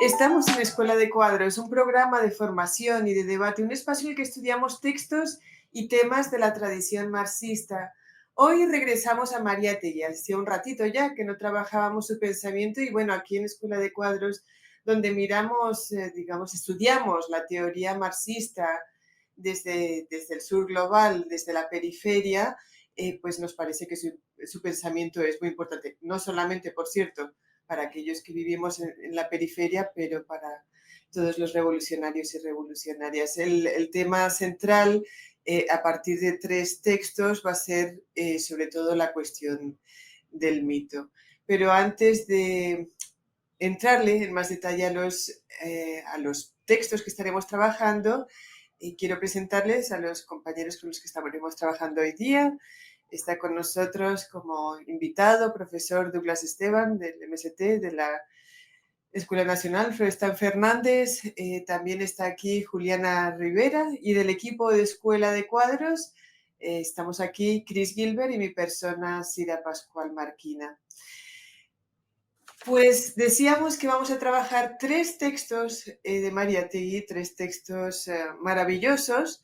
Estamos en Escuela de Cuadros, un programa de formación y de debate, un espacio en el que estudiamos textos y temas de la tradición marxista. Hoy regresamos a Mariátegui, hacía un ratito ya que no trabajábamos su pensamiento y bueno, aquí en Escuela de Cuadros, donde miramos, estudiamos la teoría marxista desde el sur global, desde la periferia, pues nos parece que su pensamiento es muy importante. No solamente, por cierto, para aquellos que vivimos en la periferia, pero para todos los revolucionarios y revolucionarias. El tema central, a partir de 3 textos, va a ser sobre todo la cuestión del mito. Pero antes de entrarle en más detalle a los textos que estaremos trabajando, quiero presentarles a los compañeros con los que estaremos trabajando hoy día. Está con nosotros como invitado profesor Douglas Esteban del MST, de la Escuela Nacional Florestan Fernández. También está aquí Juliana Rivera y del equipo de Escuela de Cuadros estamos aquí Chris Gilbert y mi persona Sira Pascual Marquina. Pues decíamos que vamos a trabajar 3 textos de Mariátegui, 3 textos maravillosos.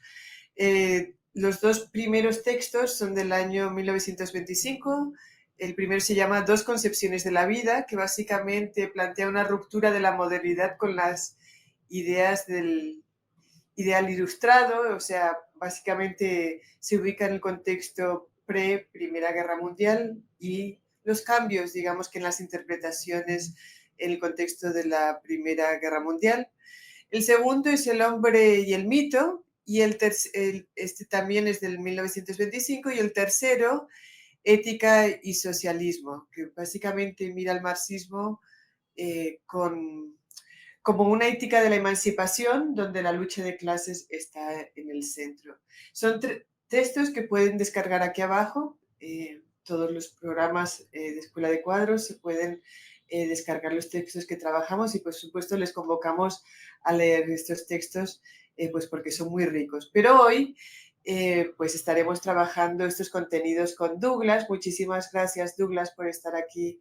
Los 2 primeros textos son del año 1925. El primero se llama Dos concepciones de la vida, que básicamente plantea una ruptura de la modernidad con las ideas del ideal ilustrado, o sea, básicamente se ubica en el contexto pre-Primera Guerra Mundial y los cambios, digamos que en las interpretaciones en el contexto de la Primera Guerra Mundial. El segundo es El hombre y el mito, y este también es del 1925, y el tercero, Ética y socialismo, que básicamente mira al marxismo como una ética de la emancipación donde la lucha de clases está en el centro. Son textos que pueden descargar aquí abajo. Todos los programas de Escuela de Cuadros se pueden descargar los textos que trabajamos y por supuesto les convocamos a leer estos textos pues porque son muy ricos. Pero hoy pues estaremos trabajando estos contenidos con Douglas. Muchísimas gracias, Douglas, por estar aquí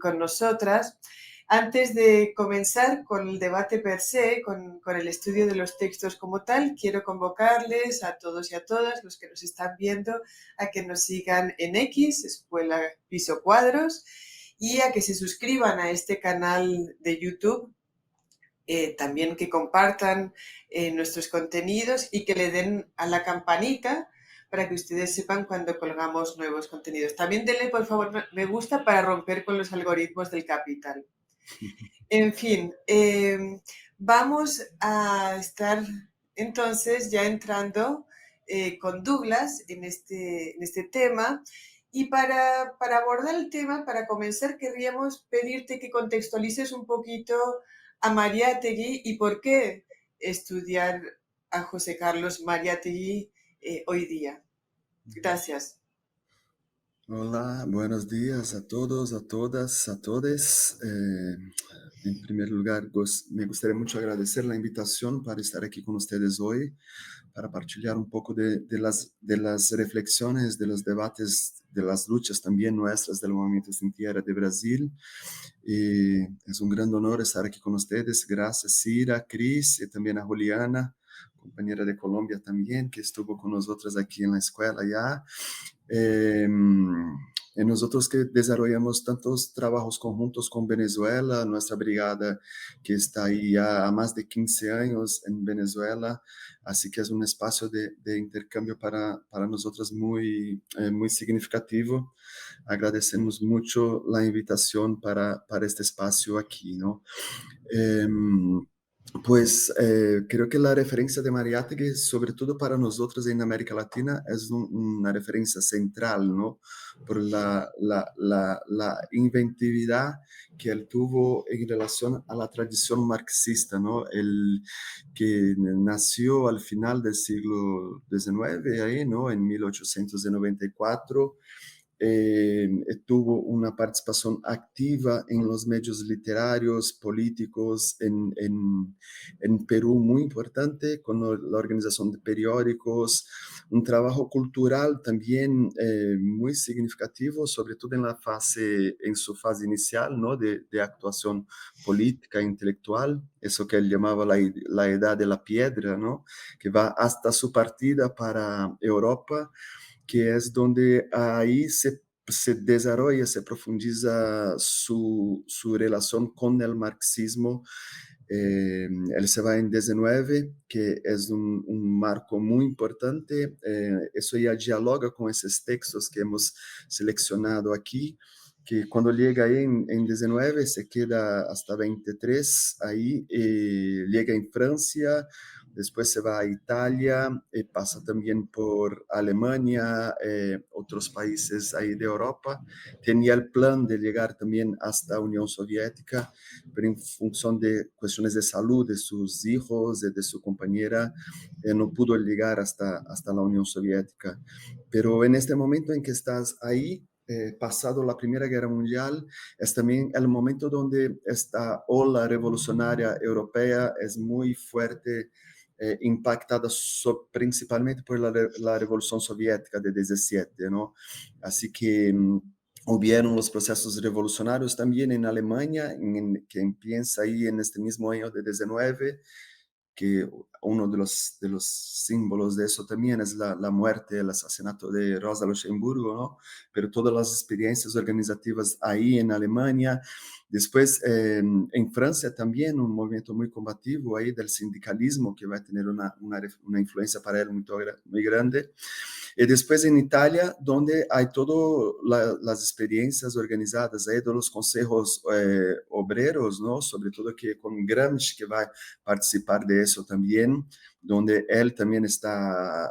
con nosotras. Antes de comenzar con el debate per se, con el estudio de los textos como tal, quiero convocarles a todos y a todas los que nos están viendo a que nos sigan en X, Escuela Piso Cuadros, y a que se suscriban a este canal de YouTube, también que compartan nuestros contenidos y que le den a la campanita para que ustedes sepan cuando colgamos nuevos contenidos. También denle, por favor, me gusta para romper con los algoritmos del capital. En fin, vamos a estar entonces ya entrando con Douglas en este tema. Y para abordar el tema, para comenzar, querríamos pedirte que contextualices un poquito a Mariátegui y por qué estudiar a José Carlos Mariátegui hoy día. Gracias. Hola, buenos días a todos, a todas, a todes. En primer lugar, me gustaría mucho agradecer la invitación para estar aquí con ustedes hoy, para partilhar un poco de las reflexiones, de los debates, de las luchas también nuestras del Movimiento Sin Tierra de Brasil. Y es un gran honor estar aquí con ustedes. Gracias, Cira, Cris y también a Juliana, compañera de Colombia también, que estuvo con nosotros aquí en la escuela ya. Nosotros que desarrollamos tantos trabajos conjuntos con Venezuela, nuestra brigada que está ahí ya a más de 15 años en Venezuela, así que es un espacio de intercambio para nosotros muy, muy significativo. Agradecemos mucho la invitación para este espacio aquí, ¿no? Pues creo que la referencia de Mariátegui, sobre todo para nosotros en América Latina, es una referencia central, ¿no? Por la inventividad que él tuvo en relación a la tradición marxista, ¿no? El que nació al final del siglo XIX, ahí, ¿no? En 1894. Tuvo una participación activa en los medios literarios, políticos en Perú muy importante, con la organización de periódicos, un trabajo cultural también muy significativo, sobre todo en su fase inicial, ¿no? De actuación política e intelectual, eso que él llamaba la edad de la piedra, ¿no? Que va hasta su partida para Europa, que es donde ahí se desarrolla, se profundiza su relación con el marxismo. Él se va en 19, que es un marco muy importante. Eso ya dialoga con esos textos que hemos seleccionado aquí, que cuando llega ahí en 19 se queda hasta 23 ahí, llega en Francia, después se va a Italia, pasa también por Alemania, otros países ahí de Europa. Tenía el plan de llegar también hasta Unión Soviética, pero en función de cuestiones de salud de sus hijos, de su compañera, no pudo llegar hasta la Unión Soviética. Pero en este momento en que estás ahí, pasado la Primera Guerra Mundial, es también el momento donde esta ola revolucionaria europea es muy fuerte, impactada principalmente por la Revolución Soviética de 17, ¿no? Así que hubieron los procesos revolucionarios también en Alemania, que empieza ahí en este mismo año de 19, que uno de los símbolos de eso también es la muerte, el asesinato de Rosa Luxemburgo, ¿no? Pero todas las experiencias organizativas ahí en Alemania. Después, en Francia también, un movimiento muy combativo ahí del sindicalismo que va a tener una influencia para él muy grande. Y después en Italia, donde hay todas las experiencias organizadas ahí de los consejos obreros, ¿no? Sobre todo que con Gramsci, que va a participar de eso también, donde él también está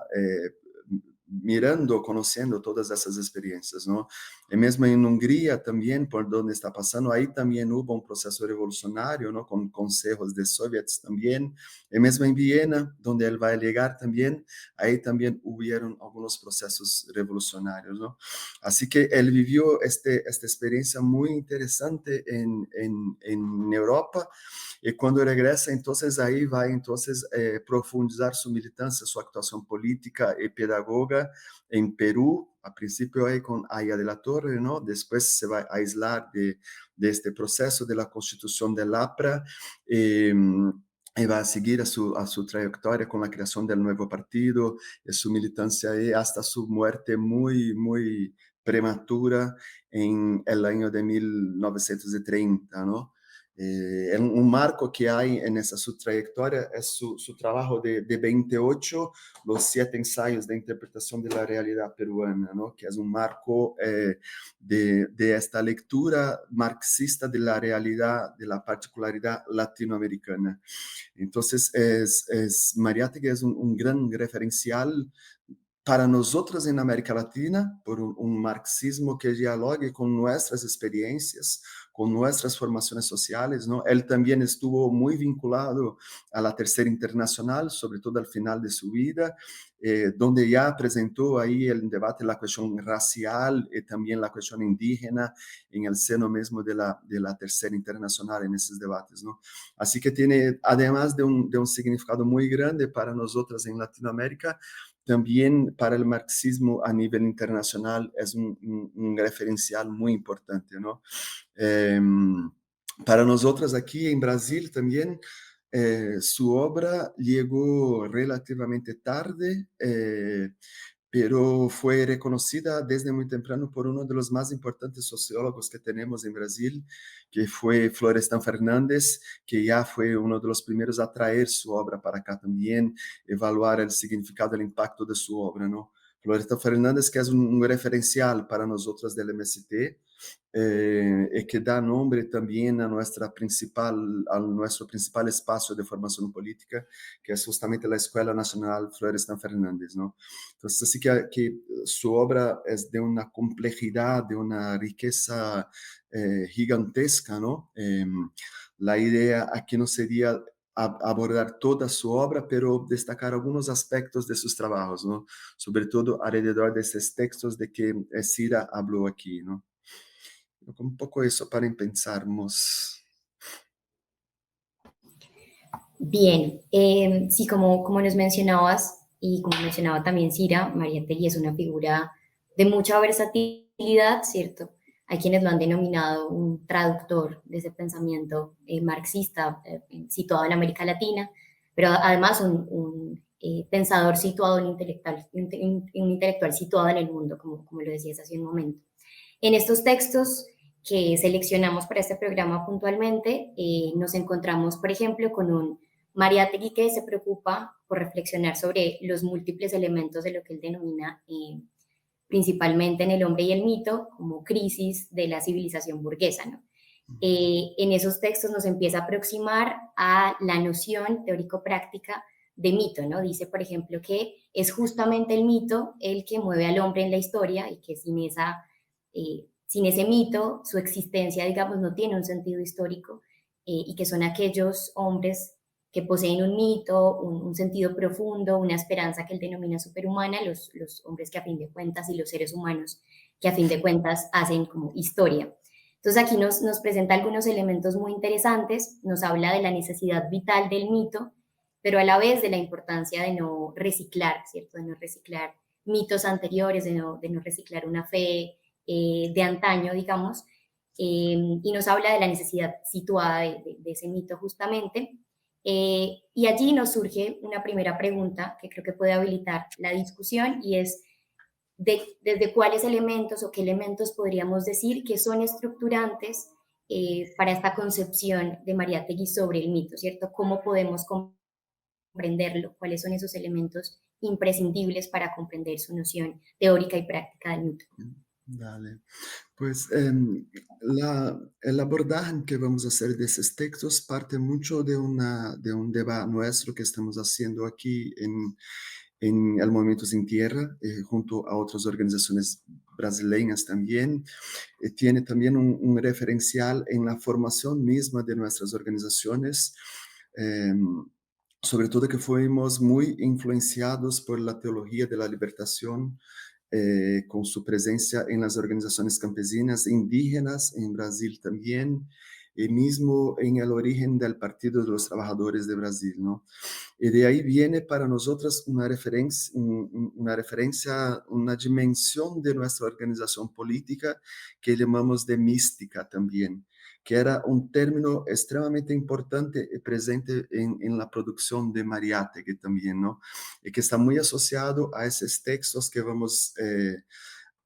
mirando, conociendo todas esas experiencias, ¿no? Y mismo en Hungría también, por donde está pasando, ahí también hubo un proceso revolucionario, ¿no? Con consejos de soviets también. Y mismo en Viena, donde él va a llegar también, ahí también hubieron algunos procesos revolucionarios, ¿no? Así que él vivió esta experiencia muy interesante en Europa, y cuando regresa, entonces ahí va entonces profundizar su militancia, su actuación política y pedagoga en Perú, a principio ahí con Aya de la Torre, ¿no? Después se va a aislar de este proceso de la constitución del APRA. Eh, y va a seguir a su trayectoria con la creación del nuevo partido, y su militancia ahí hasta su muerte muy, muy prematura en el año de 1930, ¿no? Un marco que hay en esa su trayectoria es su trabajo de 28, los 7 ensayos de interpretación de la realidad peruana, ¿no? Que es un marco de esta lectura marxista de la realidad, de la particularidad latinoamericana. Entonces, Mariátegui es un gran referencial para nosotros en América Latina, por un marxismo que dialogue con nuestras experiencias, con nuestras formaciones sociales, ¿no? Él también estuvo muy vinculado a la Tercera Internacional, sobre todo al final de su vida, donde ya presentó ahí el debate la cuestión racial y también la cuestión indígena en el seno mismo de la Tercera Internacional en esos debates, ¿no? Así que tiene, además de un significado muy grande para nosotros en Latinoamérica, también para el marxismo a nivel internacional es un referencial muy importante, ¿no? Eh, para nosotros aquí en Brasil también, su obra llegó relativamente tarde, pero fue reconocida desde muy temprano por uno de los más importantes sociólogos que tenemos en Brasil, que fue Florestan Fernández, que ya fue uno de los primeros a traer su obra para acá también, evaluar el significado, el impacto de su obra, ¿no? Florestan Fernández, que es un referencial para nosotros del MST, y que da nombre también a nuestro principal espacio de formación política, que es justamente la Escuela Nacional Florestan Fernández, ¿no? Entonces, así que su obra es de una complejidad, de una riqueza gigantesca, ¿no? La idea aquí no sería abordar toda su obra, pero destacar algunos aspectos de sus trabajos, ¿no? Sobre todo alrededor de esos textos de que Cira habló aquí, ¿no? Un poco eso para pensarmos. Bien, sí, como nos mencionabas, y como mencionaba también Cira, Mariátegui es una figura de mucha versatilidad, ¿cierto? Hay quienes lo han denominado un traductor de ese pensamiento marxista situado en América Latina, pero además un pensador situado, un intelectual situado en el mundo, como lo decías hace un momento. En estos textos que seleccionamos para este programa puntualmente, nos encontramos, por ejemplo, con un Mariátegui que se preocupa por reflexionar sobre los múltiples elementos de lo que él denomina principalmente en El hombre y el mito como crisis de la civilización burguesa, ¿no? En esos textos nos empieza a aproximar a la noción teórico-práctica de mito, ¿no? Dice, por ejemplo, que es justamente el mito el que mueve al hombre en la historia y que sin ese mito su existencia, digamos, no tiene un sentido histórico y que son aquellos hombres que poseen un mito, un sentido profundo, una esperanza que él denomina superhumana, los hombres que a fin de cuentas y los seres humanos que a fin de cuentas hacen como historia. Entonces aquí nos presenta algunos elementos muy interesantes, nos habla de la necesidad vital del mito, pero a la vez de la importancia de no reciclar, ¿cierto? De no reciclar mitos anteriores, de no reciclar una fe de antaño, digamos, y nos habla de la necesidad situada de ese mito justamente. Y allí nos surge una primera pregunta que creo que puede habilitar la discusión y es desde cuáles elementos o qué elementos podríamos decir que son estructurantes para esta concepción de Mariátegui sobre el mito, ¿cierto? ¿Cómo podemos comprenderlo? ¿Cuáles son esos elementos imprescindibles para comprender su noción teórica y práctica del mito? Dale. Pues el abordaje que vamos a hacer de esos textos parte mucho de un debate nuestro que estamos haciendo aquí en el Movimiento Sin Tierra, junto a otras organizaciones brasileñas también. Tiene también un referencial en la formación misma de nuestras organizaciones. Sobre todo que fuimos muy influenciados por la teología de la libertación, con su presencia en las organizaciones campesinas indígenas en Brasil también, y mismo en el origen del Partido de los Trabajadores de Brasil, ¿no? Y de ahí viene para nosotros una referencia, una dimensión de nuestra organización política que llamamos de mística también, que era un término extremadamente importante y presente en la producción de Mariátegui también, ¿no? Y que está muy asociado a esos textos que vamos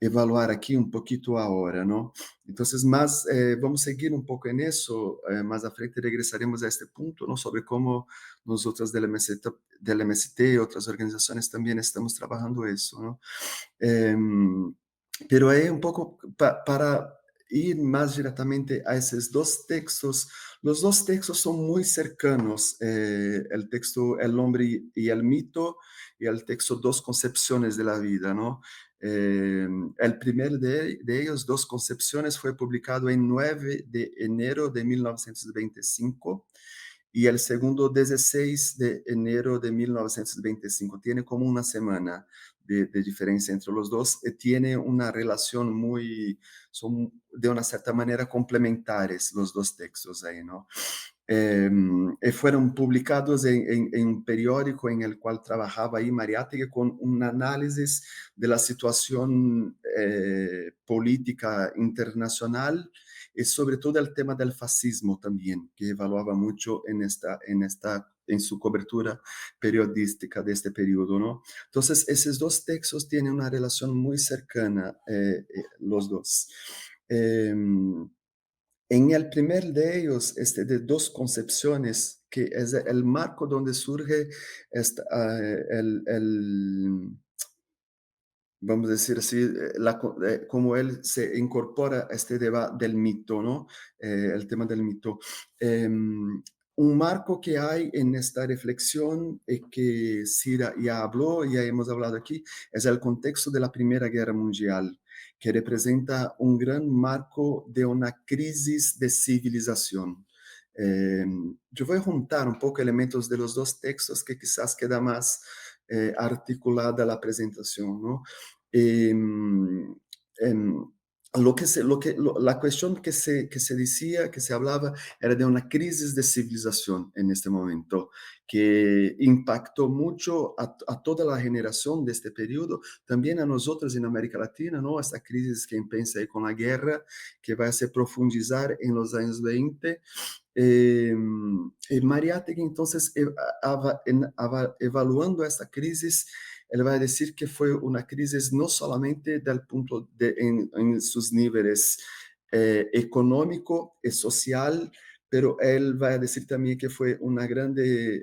evaluar aquí un poquito ahora, ¿no? Entonces, vamos a seguir un poco en eso, más a frente regresaremos a este punto, ¿no? Sobre cómo nosotros del MST y otras organizaciones también estamos trabajando eso, ¿no? Pero ahí un poco para ir más directamente a esos dos textos, los dos textos son muy cercanos, el texto El hombre y el mito y el texto Dos concepciones de la vida, ¿no? El primer de ellos, Dos concepciones, fue publicado en 9 de enero de 1925 y el segundo 16 de enero de 1925. Tiene como una semana de diferencia entre los dos. Tiene una relación son de una cierta manera complementares los dos textos ahí, ¿no? Fueron publicados en un periódico en el cual trabajaba ahí Mariátegui con un análisis de la situación política internacional y sobre todo el tema del fascismo también, que evaluaba mucho en su cobertura periodística de este periodo, ¿no? Entonces, esos dos textos tienen una relación muy cercana, los dos. Eh, en el primer de ellos, de Dos concepciones, que es el marco donde surge vamos a decir así, cómo él se incorpora a este debate del mito, ¿no? El tema del mito. Un marco que hay en esta reflexión y que Cira ya habló, ya hemos hablado aquí, es el contexto de la Primera Guerra Mundial, que representa un gran marco de una crisis de civilización. Yo voy a juntar un poco elementos de los dos textos que quizás queda más articulada la presentación, ¿no? Em, em, la cuestión que se decía, que se hablaba, era de una crisis de civilización en este momento, que impactó mucho a toda la generación de este periodo, también a nosotros en América Latina, ¿no? Esta crisis que empieza ahí con la guerra, que va a se profundizar en los años 20. Mariátegui, entonces, evaluando esta crisis, él va a decir que fue una crisis no solamente del punto en sus niveles económico y social, pero él va a decir también que fue una grande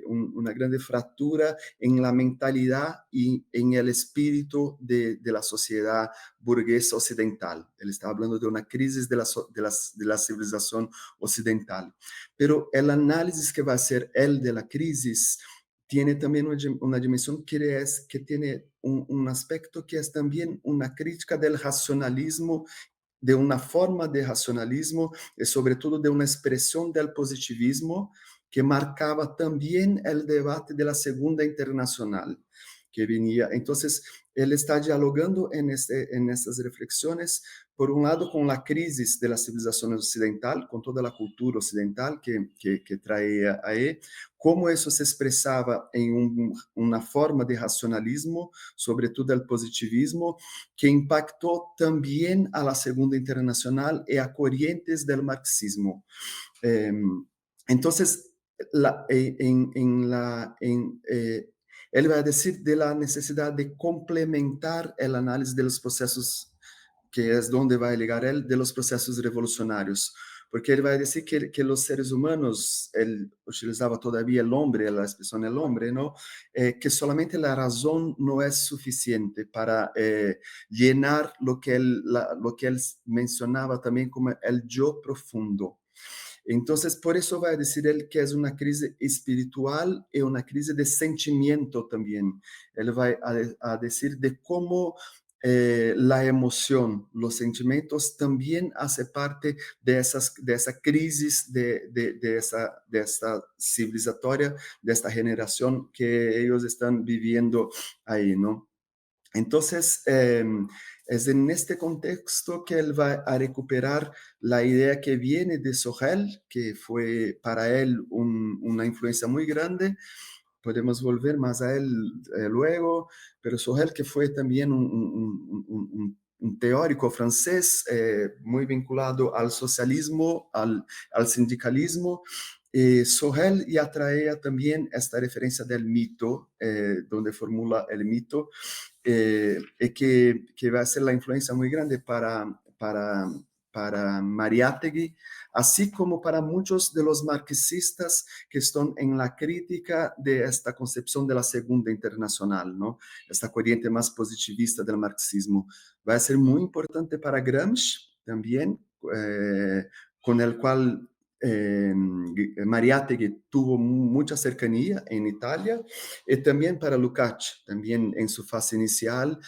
fractura en la mentalidad y en el espíritu de la sociedad burguesa occidental. Él está hablando de una crisis de la civilización occidental. Pero el análisis que va a hacer él de la crisis tiene también una dimensión que tiene un aspecto que es también una crítica del racionalismo, de una forma de racionalismo y sobre todo de una expresión del positivismo que marcaba también el debate de la Segunda Internacional que venía. Entonces, él está dialogando en estas reflexiones, por un lado, con la crisis de la civilización occidental, con toda la cultura occidental que traía ahí, cómo eso se expresaba en una forma de racionalismo, sobre todo el positivismo, que impactó también a la Segunda Internacional y a corrientes del marxismo. Eh, entonces, él va a decir de la necesidad de complementar el análisis de los procesos, que es donde va a llegar él, de los procesos revolucionarios. Porque él va a decir que los seres humanos, él utilizaba todavía el hombre, la expresión el hombre, ¿no? Que solamente la razón no es suficiente para llenar lo que él mencionaba también como el yo profundo. Entonces, por eso va a decir él que es una crisis espiritual y una crisis de sentimiento también. Él va a decir de cómo la emoción, los sentimientos también hace parte de esa crisis de esta civilizatoria, de esta generación que ellos están viviendo ahí, ¿no? Entonces, es en este contexto que él va a recuperar la idea que viene de Sorel, que fue para él una influencia muy grande. Podemos volver más a él luego, pero Sorel, que fue también un teórico francés muy vinculado al socialismo, al sindicalismo. Sorel ya traía también esta referencia del mito, donde formula el mito, que va a ser la influencia muy grande para Mariátegui, así como para muchos de los marxistas que están en la crítica de esta concepción de la Segunda Internacional, ¿no? Esta corriente más positivista del marxismo. Va a ser muy importante para Gramsci también, con el cual Mariátegui tuvo mucha cercanía en Italia, y también para Lukács, también en su fase inicial,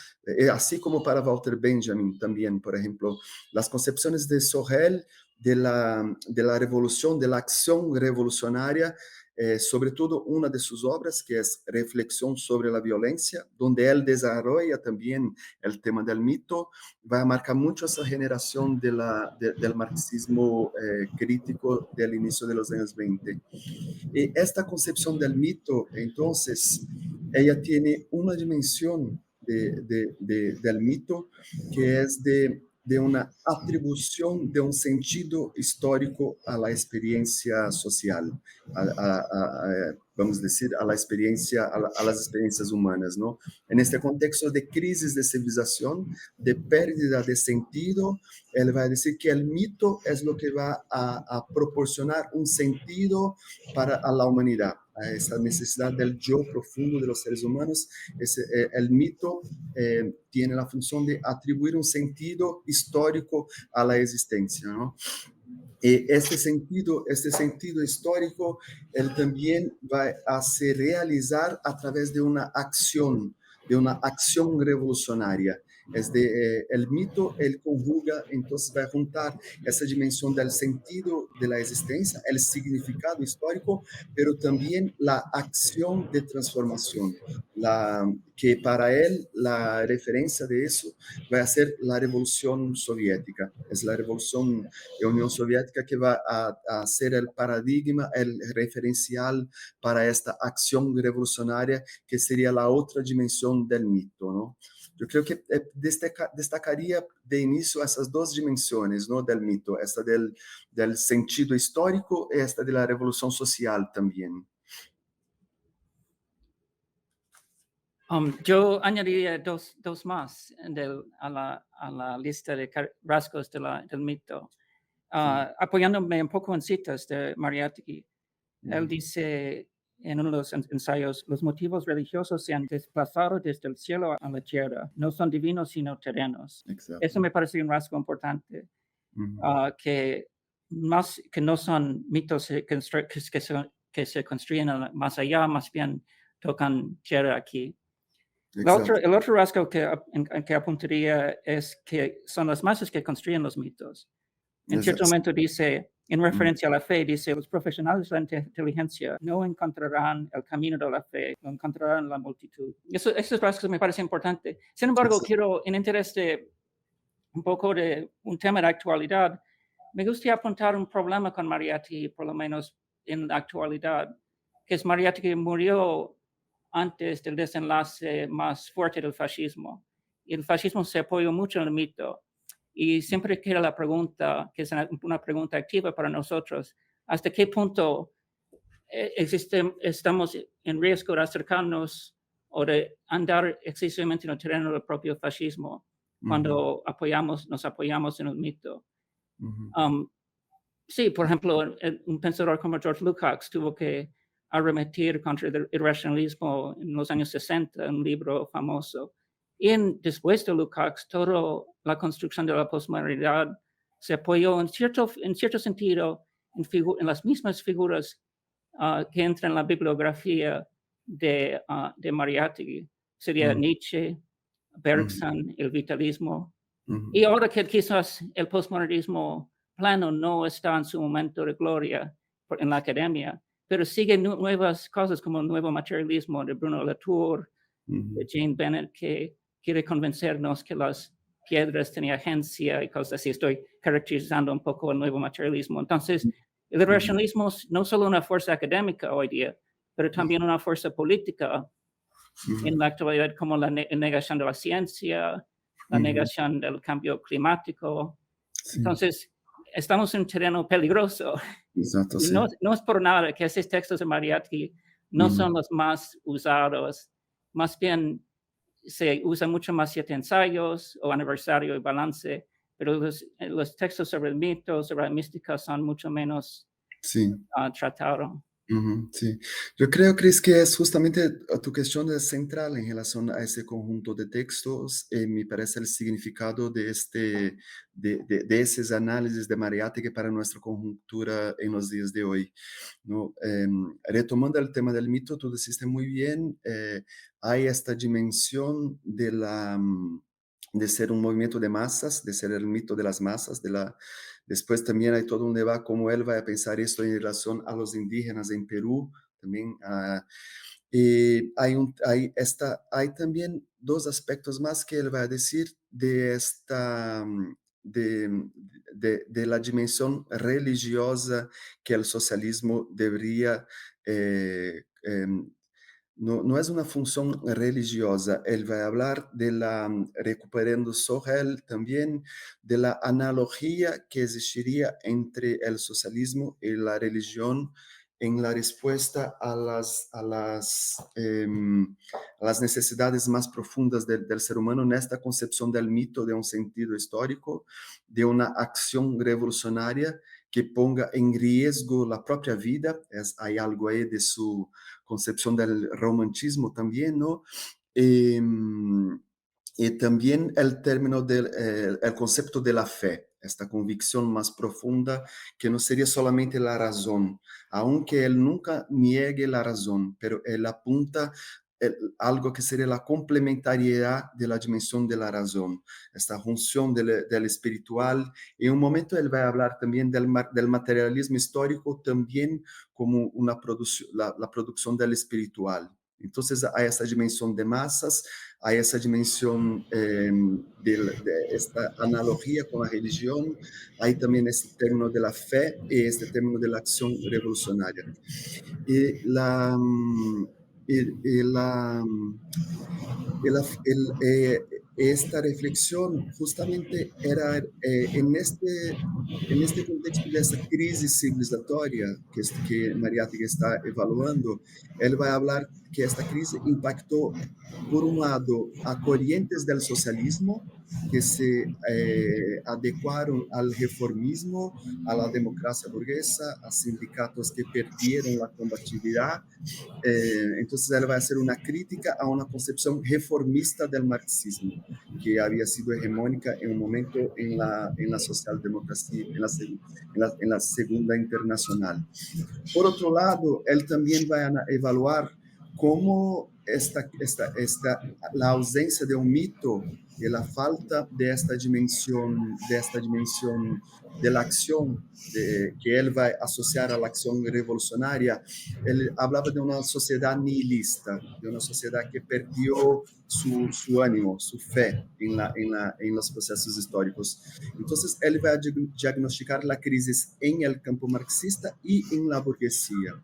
así como para Walter Benjamin también, por ejemplo, las concepciones de Sorel de la revolución, de la acción revolucionaria, sobre todo una de sus obras, que es Reflexión sobre la violencia, donde él desarrolla también el tema del mito, va a marcar mucho esa generación del marxismo crítico del inicio de los años 20. Y esta concepción del mito, entonces, ella tiene una dimensión del mito que es de una atribución de un sentido histórico a la experiencia social, vamos a decir, a la experiencia, a las experiencias humanas, ¿no? En este contexto de crisis de civilización, de pérdida de sentido, él va a decir que el mito es lo que va a proporcionar un sentido a la humanidad, a esa necesidad del yo profundo de los seres humanos. El mito tiene la función de atribuir un sentido histórico a la existencia, ¿no? Este sentido histórico, él también va a se realizar a través de una acción revolucionaria. El mito, él conjuga, entonces va a juntar esa dimensión del sentido de la existencia, el significado histórico, pero también la acción de transformación, que para él la referencia de eso va a ser la revolución soviética. Es la revolución de Unión Soviética que va a ser el paradigma, el referencial para esta acción revolucionaria que sería la otra dimensión del mito, ¿no? Yo creo que destacaría de inicio esas dos dimensiones, ¿no? Del mito, esta del sentido histórico y esta de la revolución social también. Yo añadiría dos más a la lista de rasgos del mito, apoyándome un poco en citas de Mariátegui. Él dice en uno de los ensayos, los motivos religiosos se han desplazado desde el cielo a la tierra, no son divinos sino terrenos. Exacto. Eso me parece un rasgo importante, que no son mitos que se construyen más allá, más bien tocan tierra aquí. El otro rasgo que apuntaría es que son las masas que construyen los mitos. En cierto momento dice, en referencia a la fe, dice, los profesionales de la inteligencia no encontrarán el camino de la fe, lo encontrarán en la multitud. Esos rasgos me parecen importantes. Sin embargo, quiero, en interés de un poco de un tema de actualidad, me gustaría apuntar un problema con Mariátegui, por lo menos en la actualidad, que es Mariátegui murió antes del desenlace más fuerte del fascismo. Y el fascismo se apoyó mucho en el mito. Y siempre queda la pregunta, que es una pregunta activa para nosotros, ¿hasta qué punto estamos en riesgo de acercarnos o de andar excesivamente en el terreno del propio fascismo cuando nos apoyamos en el mito? Sí, por ejemplo, un pensador como George Lukács tuvo que arremeter contra el irracionalismo en los años 60, un libro famoso. Y después de Lukács, toda la construcción de la posmodernidad se apoyó en cierto sentido en las mismas figuras que entran en la bibliografía de Mariátegui. Sería Nietzsche, Bergson, el vitalismo. Y ahora que quizás el posmodernismo plano no está en su momento de gloria en la academia, pero sigue nuevas cosas como el nuevo materialismo de Bruno Latour, de Jane Bennett, que quiere convencernos que las piedras tenían agencia y cosas así. Estoy caracterizando un poco el nuevo materialismo. Entonces, el racionalismo es no solo una fuerza académica hoy día, pero también una fuerza política en la actualidad, como la negación de la ciencia, la negación del cambio climático. Sí. Entonces, estamos en un terreno peligroso. Exacto, sí. No es por nada que esos textos de Mariátegui no son los más usados. Más bien, se usan mucho más 7 ensayos o aniversario y balance, pero los textos sobre el mito, sobre la mística son mucho menos tratados. Sí, yo creo, Chris, que es justamente tu cuestión es central en relación a ese conjunto de textos. Me parece el significado de esos análisis de Mariátegui para nuestra conjuntura en los días de hoy, ¿no? Retomando el tema del mito, tú dijiste muy bien, hay esta dimensión de ser un movimiento de masas, de ser el mito de las masas, después también hay todo un debate cómo él va a pensar esto en relación a los indígenas en Perú, también. Hay también dos aspectos más que él va a decir de de la dimensión religiosa que el socialismo debería no es una función religiosa. Él va a hablar de recuperando Sorel también, de la analogía que existiría entre el socialismo y la religión en la respuesta a las necesidades más profundas del ser humano, en esta concepción del mito de un sentido histórico, de una acción revolucionaria que ponga en riesgo la propia vida. Hay algo ahí de su concepción del romantismo también, ¿no? Y también el término el concepto de la fe, esta convicción más profunda que no sería solamente la razón, aunque él nunca niegue la razón, pero él apunta algo que sería la complementariedad de la dimensión de la razón, esta función del espiritual. En un momento él va a hablar también del materialismo histórico, también como la producción del espiritual. Entonces hay esa dimensión de masas, hay esa dimensión de esta analogía con la religión, hay también este término de la fe y este término de la acción revolucionaria. Y esta reflexión justamente era en este contexto de esa crisis civilizatoria que Mariátegui está evaluando. Él va a hablar que esta crisis impactó, por un lado, a corrientes del socialismo que se adecuaron al reformismo, a la democracia burguesa, a sindicatos que perdieron la combatividad. Entonces él va a hacer una crítica a una concepción reformista del marxismo, que había sido hegemónica en un momento en la socialdemocracia, en la Segunda Internacional. Por otro lado, él también va a evaluar cómo la ausencia de un mito y la falta de esta dimensión de la acción que él va a asociar a la acción revolucionaria. Él hablaba de una sociedad nihilista, de una sociedad que perdió su ánimo, su fe en los procesos históricos. Entonces, él va a diagnosticar la crisis en el campo marxista y en la burguesía.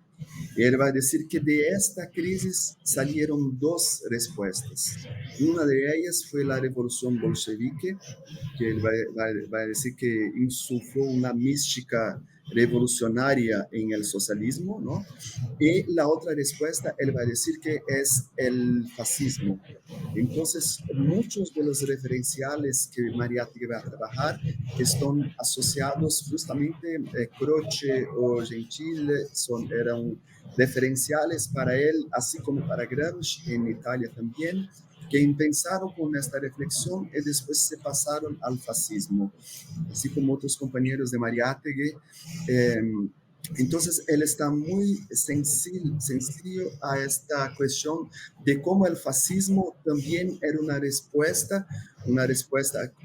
Él va a decir que de esta crisis salieron dos respuestas. Una de ellas fue la revolución bolchevique, que él va a decir que insufló una mística revolucionaria en el socialismo, ¿no? Y la otra respuesta, él va a decir que es el fascismo. Entonces, muchos de los referenciales que Mariátegui va a trabajar están asociados justamente, Croce o Gentile eran referenciales para él, así como para Gramsci en Italia también, que empezaron con esta reflexión y después se pasaron al fascismo, así como otros compañeros de Mariátegui. Entonces, él está muy sencillo a esta cuestión de cómo el fascismo también era una respuesta.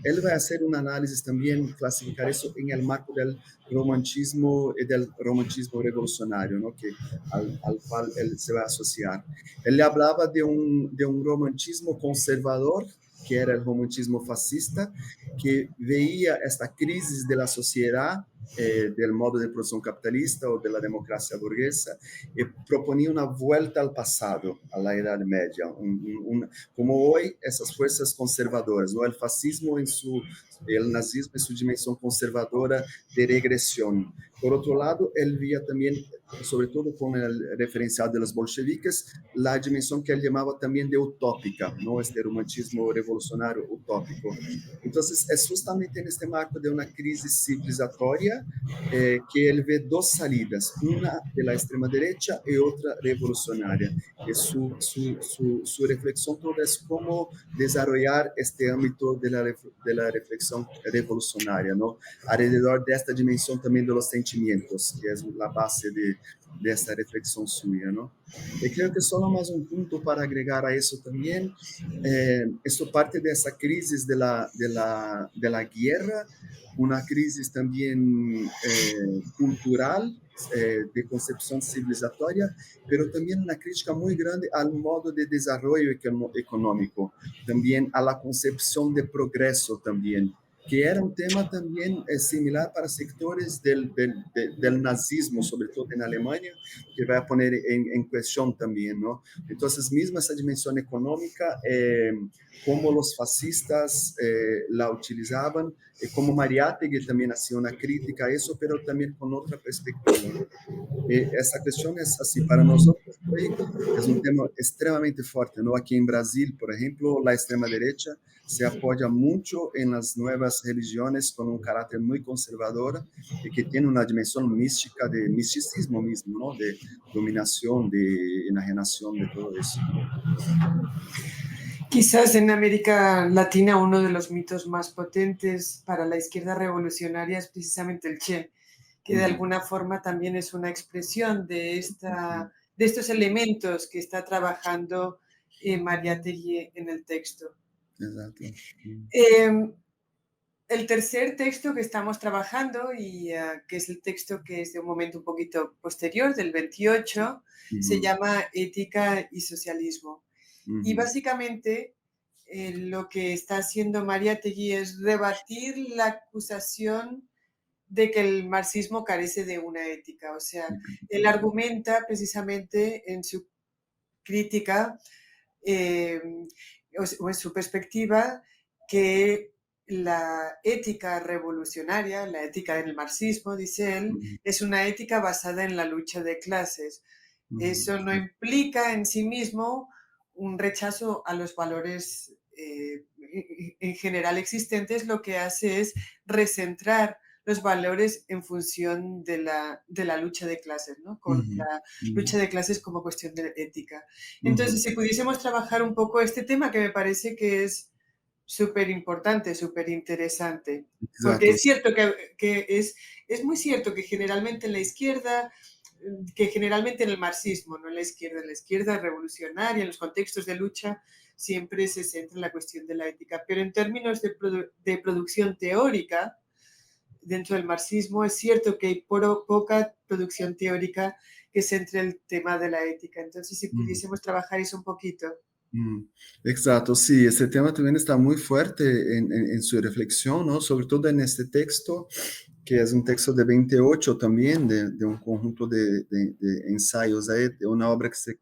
Él va a hacer un análisis también, clasificar eso en el marco del romanticismo y del romanticismo revolucionario, ¿no? al cual él se va a asociar. Él le hablaba de un romanticismo conservador, que era el romanticismo fascista, que veía esta crisis de la sociedad, del modo de producción capitalista o de la democracia burguesa, y proponía una vuelta al pasado, a la Edad Media, como hoy esas fuerzas conservadoras, ¿no? El fascismo el nazismo en su dimensión conservadora de regresión. Por otro lado, él veía también, sobre todo con el referencial de los bolcheviques, la dimensión que él llamaba también de utópica, ¿no? Este romanticismo revolucionario utópico. Entonces, es justamente en este marco de una crisis civilizatoria que él ve dos salidas, una de la extrema derecha y otra revolucionaria. Y su reflexión toda es cómo desarrollar este ámbito de la reflexión revolucionaria, ¿no? Alrededor de esta dimensión también de los sentimientos, que es la base de esta reflexión suya, ¿no? Y creo que solo más un punto para agregar a eso también. Esto parte de esa crisis de la guerra, una crisis también cultural, de concepción civilizatoria, pero también una crítica muy grande al modo de desarrollo económico, también a la concepción de progreso también, que era un tema también similar para sectores del nazismo, sobre todo en Alemania, que va a poner en cuestión también, ¿no? Entonces, mismo esa dimensión económica, cómo los fascistas la utilizaban, como Mariátegui también hacía una crítica a eso, pero también con otra perspectiva. Esa cuestión es así, para nosotros hoy es un tema extremadamente fuerte, ¿no? Aquí en Brasil, por ejemplo, la extrema derecha se apoya mucho en las nuevas religiones con un carácter muy conservador y que tiene una dimensión mística, de misticismo mismo, ¿no? De dominación, de enajenación, de todo eso. Quizás en América Latina uno de los mitos más potentes para la izquierda revolucionaria es precisamente el Che, que de alguna forma también es una expresión de estos elementos que está trabajando Mariátegui en el texto. Exacto. el tercer texto que estamos trabajando, y que es el texto que es de un momento un poquito posterior, del 28, se llama Ética y Socialismo. Y básicamente lo que está haciendo Mariátegui es rebatir la acusación de que el marxismo carece de una ética. O sea, él argumenta precisamente en su crítica o en su perspectiva que la ética revolucionaria, la ética del marxismo, dice él, es una ética basada en la lucha de clases. Eso no implica en sí mismo un rechazo a los valores en general existentes, lo que hace es recentrar los valores en función de la lucha de clases, ¿no? Con la lucha de clases como cuestión de ética. Entonces, si pudiésemos trabajar un poco este tema, que me parece que es súper importante, súper interesante, porque Exato. es cierto que es muy cierto que generalmente en la izquierda, que generalmente en el marxismo, no en la izquierda revolucionaria, en los contextos de lucha, siempre se centra en la cuestión de la ética, pero en términos de producción teórica, dentro del marxismo, es cierto que hay poca producción teórica que centre el tema de la ética. Entonces, si pudiésemos trabajar eso un poquito. Exacto, sí, ese tema también está muy fuerte en su reflexión, ¿no? Sobre todo en este texto, que es un texto de 28 también, de un conjunto de ensayos ahí, de una obra que se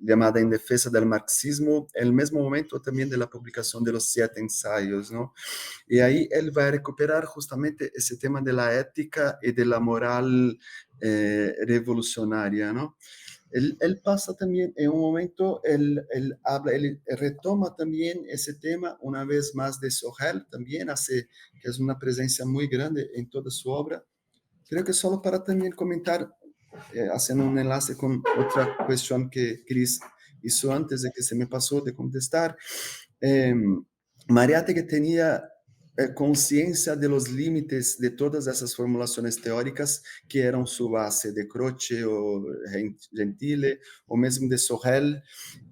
llamada En Defensa del Marxismo, el mismo momento también de la publicación de los 7 ensayos, ¿no? Y ahí él va a recuperar justamente ese tema de la ética y de la moral revolucionaria, ¿no? Él pasa también en un momento, él retoma también ese tema una vez más de Sorel, también hace, que es una presencia muy grande en toda su obra. Creo que solo para también comentar, haciendo un enlace con otra cuestión que Cris hizo antes de que se me pasó de contestar, Mariátegui tenía conciencia de los límites de todas esas formulaciones teóricas que eran su base, de Croce o Gentile o mesmo de Sorel.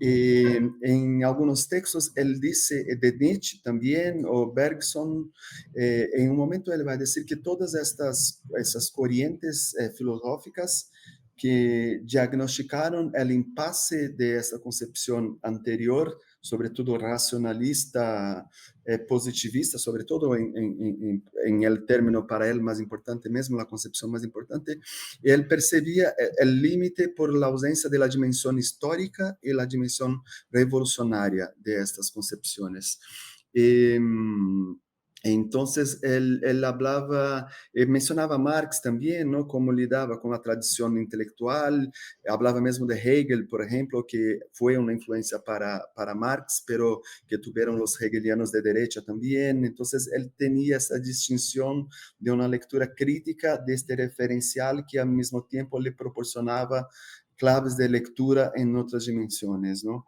En algunos textos él dice, de Nietzsche también, o Bergson, en un momento él va a decir que todas esas corrientes filosóficas que diagnosticaron el impasse de esta concepción anterior, sobre todo racionalista, positivista, sobre todo en el término para él más importante mesmo, la concepción más importante, él percibía el límite por la ausencia de la dimensión histórica y la dimensión revolucionaria de estas concepciones. Entonces, él hablaba, mencionaba a Marx también, ¿no? Cómo lidaba con la tradición intelectual, hablaba mesmo de Hegel, por ejemplo, que fue una influencia para Marx, pero que tuvieron los hegelianos de derecha también. Entonces, él tenía esa distinción de una lectura crítica de este referencial que al mismo tiempo le proporcionaba claves de lectura en otras dimensiones, ¿no?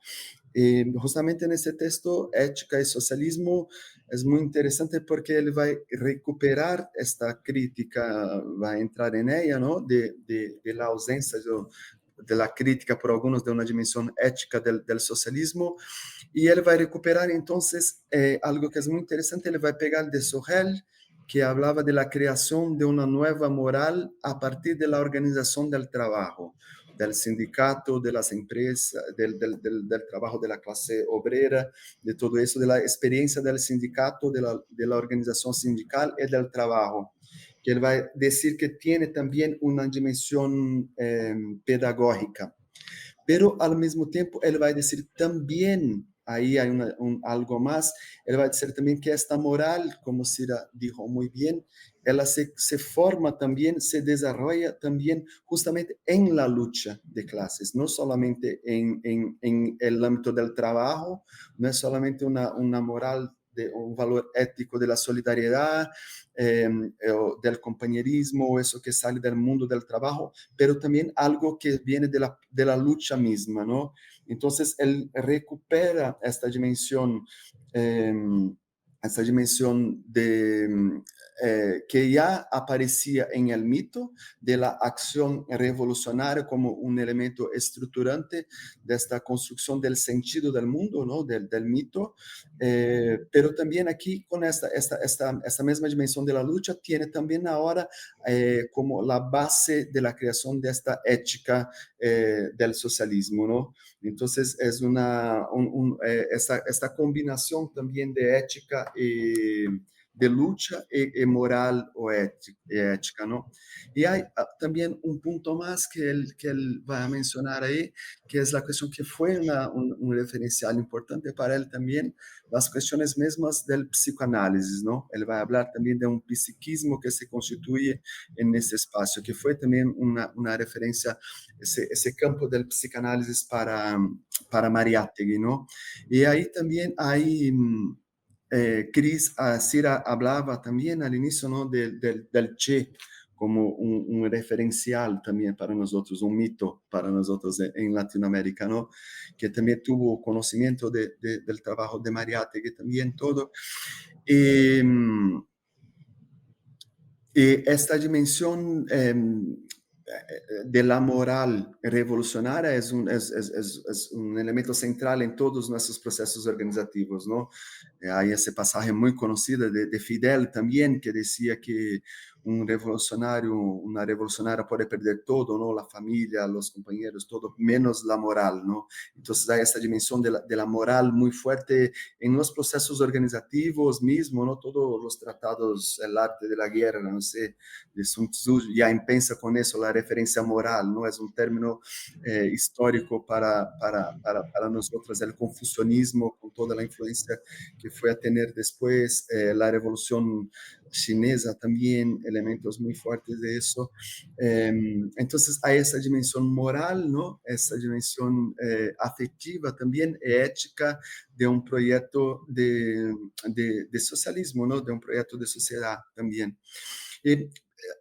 Justamente en este texto, Ética y Socialismo, es muy interesante porque él va a recuperar esta crítica, va a entrar en ella, ¿no? De la ausencia de la crítica por algunos de una dimensión ética del socialismo, y él va a recuperar entonces algo que es muy interesante, él va a pegar de Sorel, que hablaba de la creación de una nueva moral a partir de la organización del trabajo, del sindicato, de las empresas, del trabajo de la clase obrera, de todo eso, de la experiencia del sindicato, de la organización sindical y del trabajo. Que él va a decir que tiene también una dimensión pedagógica, pero al mismo tiempo él va a decir también, ahí hay algo más, él va a decir también que esta moral, como Cira dijo muy bien, ella se forma también, se desarrolla también justamente en la lucha de clases, no solamente en el ámbito del trabajo, no es solamente una moral de un valor ético de la solidaridad, del compañerismo, eso que sale del mundo del trabajo, pero también algo que viene de la lucha misma, ¿no? Entonces, él recupera esta dimensión de que ya aparecía en el mito de la acción revolucionaria como un elemento estructurante de esta construcción del sentido del mundo, ¿no? Del mito, pero también aquí con esta misma dimensión de la lucha tiene también ahora como la base de la creación de esta ética del socialismo, ¿no? Entonces es esta combinación también de ética y de lucha y moral o ética, ¿no? Y hay también un punto más que él va a mencionar ahí, que es la cuestión que fue un referencial importante para él también, las cuestiones mismas del psicoanálisis, ¿no? Él va a hablar también de un psiquismo que se constituye en ese espacio, que fue también una referencia, ese campo del psicoanálisis para Mariátegui, ¿no? Y ahí también hay... Cris, Cira hablaba también al inicio, ¿no? del Che como un referencial también para nosotros, un mito para nosotros en Latinoamérica, ¿no? Que también tuvo conocimiento del trabajo de Mariátegui también todo. Y esta dimensión de la moral revolucionaria es un elemento central en todos nuestros procesos organizativos, ¿no? Hay ese pasaje muy conocido de Fidel también, que decía que una revolucionaria puede perder todo, ¿no? La familia, los compañeros, todo, menos la moral, ¿no? Entonces hay esta dimensión de la moral muy fuerte en los procesos organizativos mismo, ¿no? Todos los tratados, el arte de la guerra, no sé, de Sun Tzu, ya empieza con eso, la referencia moral, ¿no? Es un término histórico para nosotros, el confucianismo, con toda la influencia que fue a tener después, la revolución chinesa también, elementos muy fuertes de eso. Entonces hay esa dimensión moral, ¿no? Esa dimensión afectiva también, ética, de un proyecto de socialismo, ¿no? De un proyecto de sociedad también. Y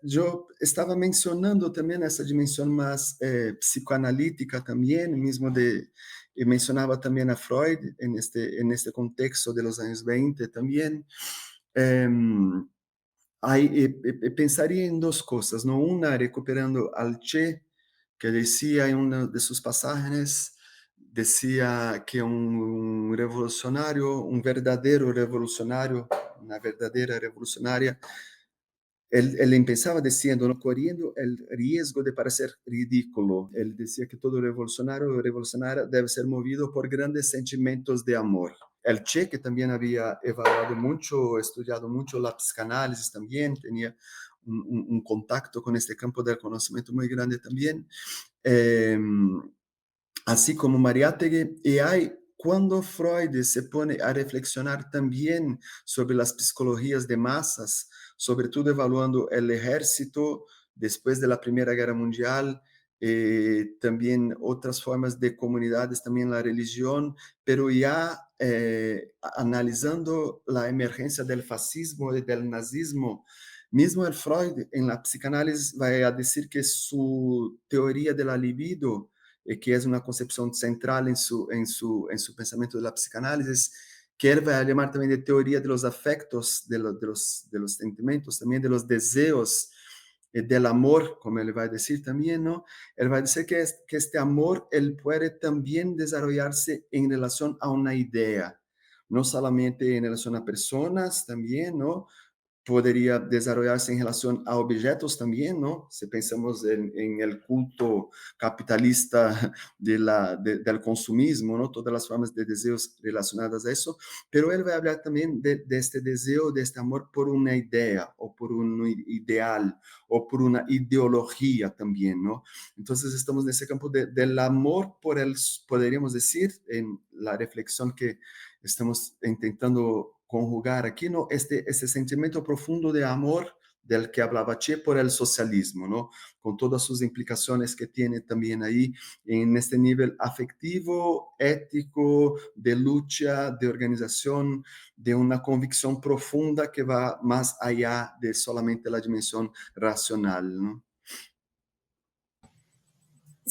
yo estaba mencionando también esa dimensión más psicoanalítica también, mismo y mencionaba también a Freud en este contexto de los años 20 también. Pensaría en dos cosas, ¿no? Una, recuperando al Che, que decía en uno de sus pasajes, decía que un revolucionario, un verdadero revolucionario, una verdadera revolucionaria, él empezaba diciendo, ¿no? Corriendo el riesgo de parecer ridículo. Él decía que todo revolucionario o revolucionaria debe ser movido por grandes sentimientos de amor. El Che, que también había evaluado mucho, estudiado mucho la psicanálisis también, tenía un contacto con este campo del conocimiento muy grande también, así como Mariátegui. Y cuando Freud se pone a reflexionar también sobre las psicologías de masas, sobre todo evaluando el ejército después de la Primera Guerra Mundial, también otras formas de comunidades, también la religión, pero ya analizando la emergencia del fascismo y del nazismo. Mismo el Freud en la psicanálisis va a decir que su teoría de la libido, que es una concepción central en su pensamiento de la psicanálisis, que él va a llamar también de teoría de los afectos, de los sentimientos, también de los deseos, del amor, como él va a decir también, ¿no? Él va a decir que este amor, él puede también desarrollarse en relación a una idea, no solamente en relación a personas también, ¿no? Podría desarrollarse en relación a objetos también, ¿no? Si pensamos en el culto capitalista del consumismo, ¿no? Todas las formas de deseos relacionadas a eso, pero él va a hablar también de este deseo, de este amor por una idea, o por un ideal, o por una ideología también, ¿no? Entonces estamos en ese campo del amor por podríamos decir, en la reflexión que estamos intentando conjugar aquí, ¿no? Ese sentimiento profundo de amor del que hablaba Che por el socialismo, ¿no? Con todas sus implicaciones que tiene también ahí en este nivel afectivo, ético, de lucha, de organización, de una convicción profunda que va más allá de solamente la dimensión racional, ¿no?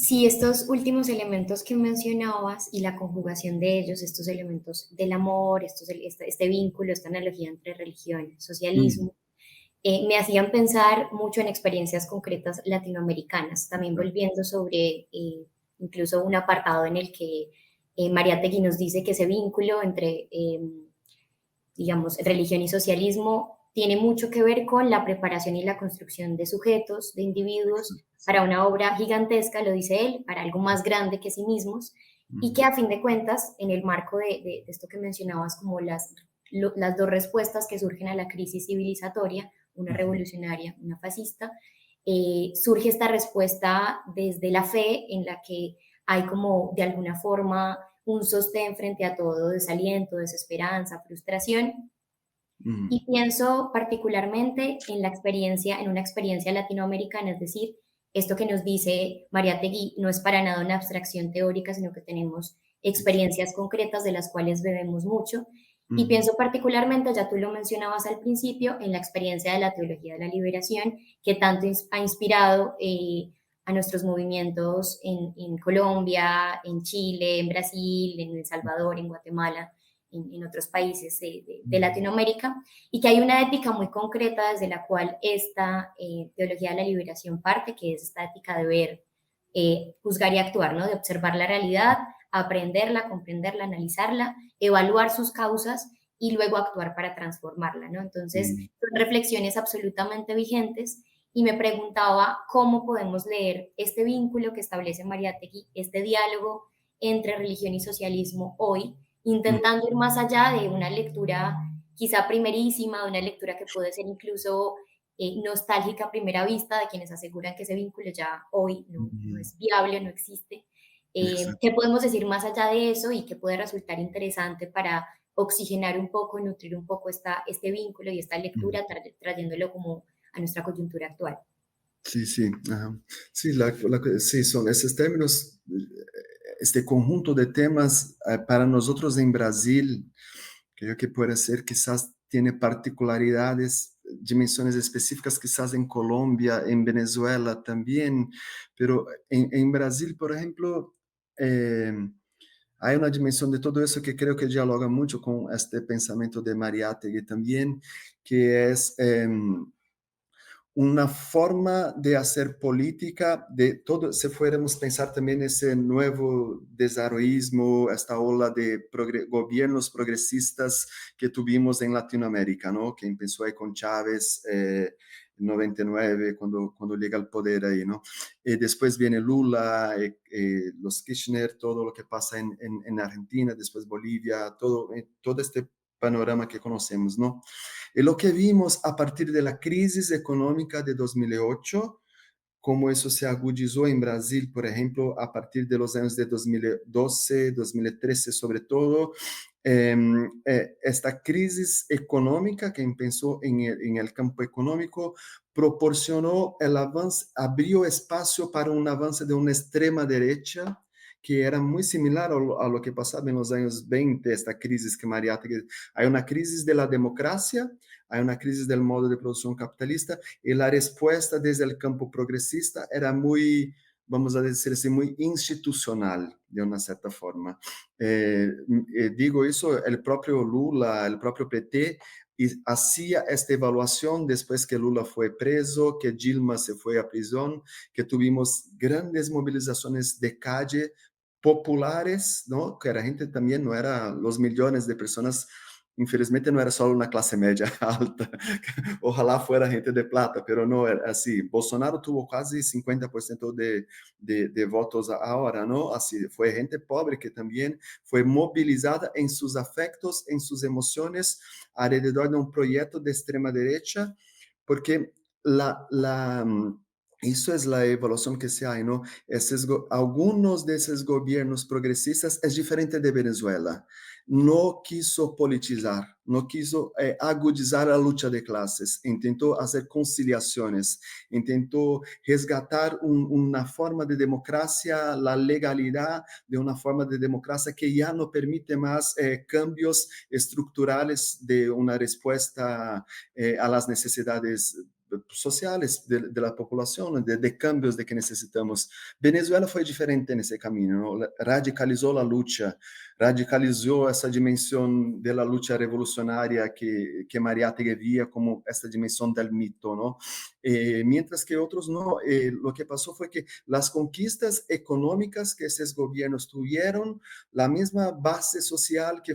Sí, estos últimos elementos que mencionabas y la conjugación de ellos, estos elementos del amor, este vínculo, esta analogía entre religión y socialismo, me hacían pensar mucho en experiencias concretas latinoamericanas, también volviendo sobre incluso un apartado en el que Mariátegui nos dice que ese vínculo entre, digamos, religión y socialismo tiene mucho que ver con la preparación y la construcción de sujetos, de individuos, para una obra gigantesca, lo dice él, para algo más grande que sí mismos, y que a fin de cuentas, en el marco de esto que mencionabas como las dos respuestas que surgen a la crisis civilizatoria, una revolucionaria, una fascista, surge esta respuesta desde la fe en la que hay como de alguna forma un sostén frente a todo, desaliento, desesperanza, frustración. Y pienso particularmente en la experiencia, en una experiencia latinoamericana, es decir, esto que nos dice Mariátegui no es para nada una abstracción teórica, sino que tenemos experiencias concretas de las cuales bebemos mucho. Y pienso particularmente, ya tú lo mencionabas al principio, en la experiencia de la teología de la liberación, que tanto ha inspirado a nuestros movimientos en Colombia, en Chile, en Brasil, en El Salvador, en Guatemala, en otros países de Latinoamérica, y que hay una ética muy concreta desde la cual esta teología de la liberación parte, que es esta ética de ver, juzgar y actuar, ¿no? De observar la realidad, aprenderla, comprenderla, analizarla, evaluar sus causas y luego actuar para transformarla, ¿no? Entonces, son reflexiones absolutamente vigentes y me preguntaba cómo podemos leer este vínculo que establece Mariátegui, este diálogo entre religión y socialismo hoy, intentando ir más allá de una lectura quizá primerísima, de una lectura que puede ser incluso nostálgica a primera vista, de quienes aseguran que ese vínculo ya hoy no es viable, no existe. ¿Qué podemos decir más allá de eso y qué puede resultar interesante para oxigenar un poco, nutrir un poco este vínculo y esta lectura, trayéndolo como a nuestra coyuntura actual? Sí, sí, ajá. Sí, sí, son esos términos, este conjunto de temas para nosotros en Brasil, creo que puede ser, quizás tiene particularidades, dimensiones específicas, quizás en Colombia, en Venezuela también, pero en Brasil, por ejemplo, hay una dimensión de todo eso que creo que dialoga mucho con este pensamiento de Mariátegui también, que es una forma de hacer política de todo, si fuéramos pensar también ese nuevo desarrollismo, esta ola de gobiernos progresistas que tuvimos en Latinoamérica, ¿no? Que empezó ahí con Chávez, 99, cuando llega al poder ahí, ¿no? Después viene Lula, los Kirchner, todo lo que pasa en Argentina, después Bolivia, todo este panorama que conocemos, ¿no? Y lo que vimos a partir de la crisis económica de 2008, como eso se agudizó en Brasil, por ejemplo, a partir de los años de 2012, 2013 sobre todo, esta crisis económica que empezó en el campo económico proporcionó el avance, abrió espacio para un avance de una extrema derecha que era muy similar a lo que pasaba en los años 20, esta crisis que Mariátegui, hay una crisis de la democracia, hay una crisis del modo de producción capitalista y la respuesta desde el campo progresista era muy, vamos a decir así, muy institucional de una cierta forma. Digo eso, el propio Lula, el propio PT, y hacía esta evaluación después que Lula fue preso, que Dilma se fue a prisión, que tuvimos grandes movilizaciones de calle populares, ¿no? Que la gente también no era los millones de personas, infelizmente no era solo una clase media alta, ojalá fuera gente de plata, pero no era así. Bolsonaro tuvo casi 50% de votos ahora, ¿no? Así, fue gente pobre que también fue movilizada en sus afectos, en sus emociones, alrededor de un proyecto de extrema derecha, porque eso es la evaluación que se hay, ¿no? Algunos de esos gobiernos progresistas es diferente de Venezuela. No quiso politizar, no quiso agudizar la lucha de clases, intentó hacer conciliaciones, intentó resgatar una forma de democracia, la legalidad de una forma de democracia que ya no permite más cambios estructurales de una respuesta a las necesidades sociales de la población, de cambios de que necesitamos. Venezuela fue diferente en ese camino, ¿no? Radicalizó la lucha, radicalizou essa dimensão da luta revolucionária que Mariátegui via como essa dimensão do mito, não? Mientras que outros não. Lo que passou foi que as conquistas econômicas que esses governos tiveram, a mesma base social que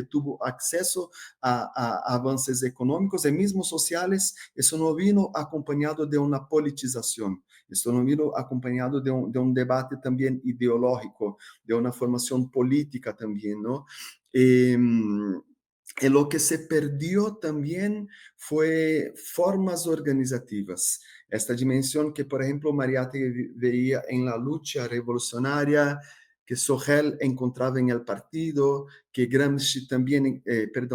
tuvo acesso a avanços econômicos e mesmo sociais, isso não vino acompanhado de uma politização. Isso não vino acompanhado de um debate também ideológico, de uma formação política também, não? E lo que se perdió también fue formas organizativas. Esta dimensión que, por ejemplo, Mariátegui veía en la lucha revolucionaria, que Sorel encontraba en el partido, que Gramsci también,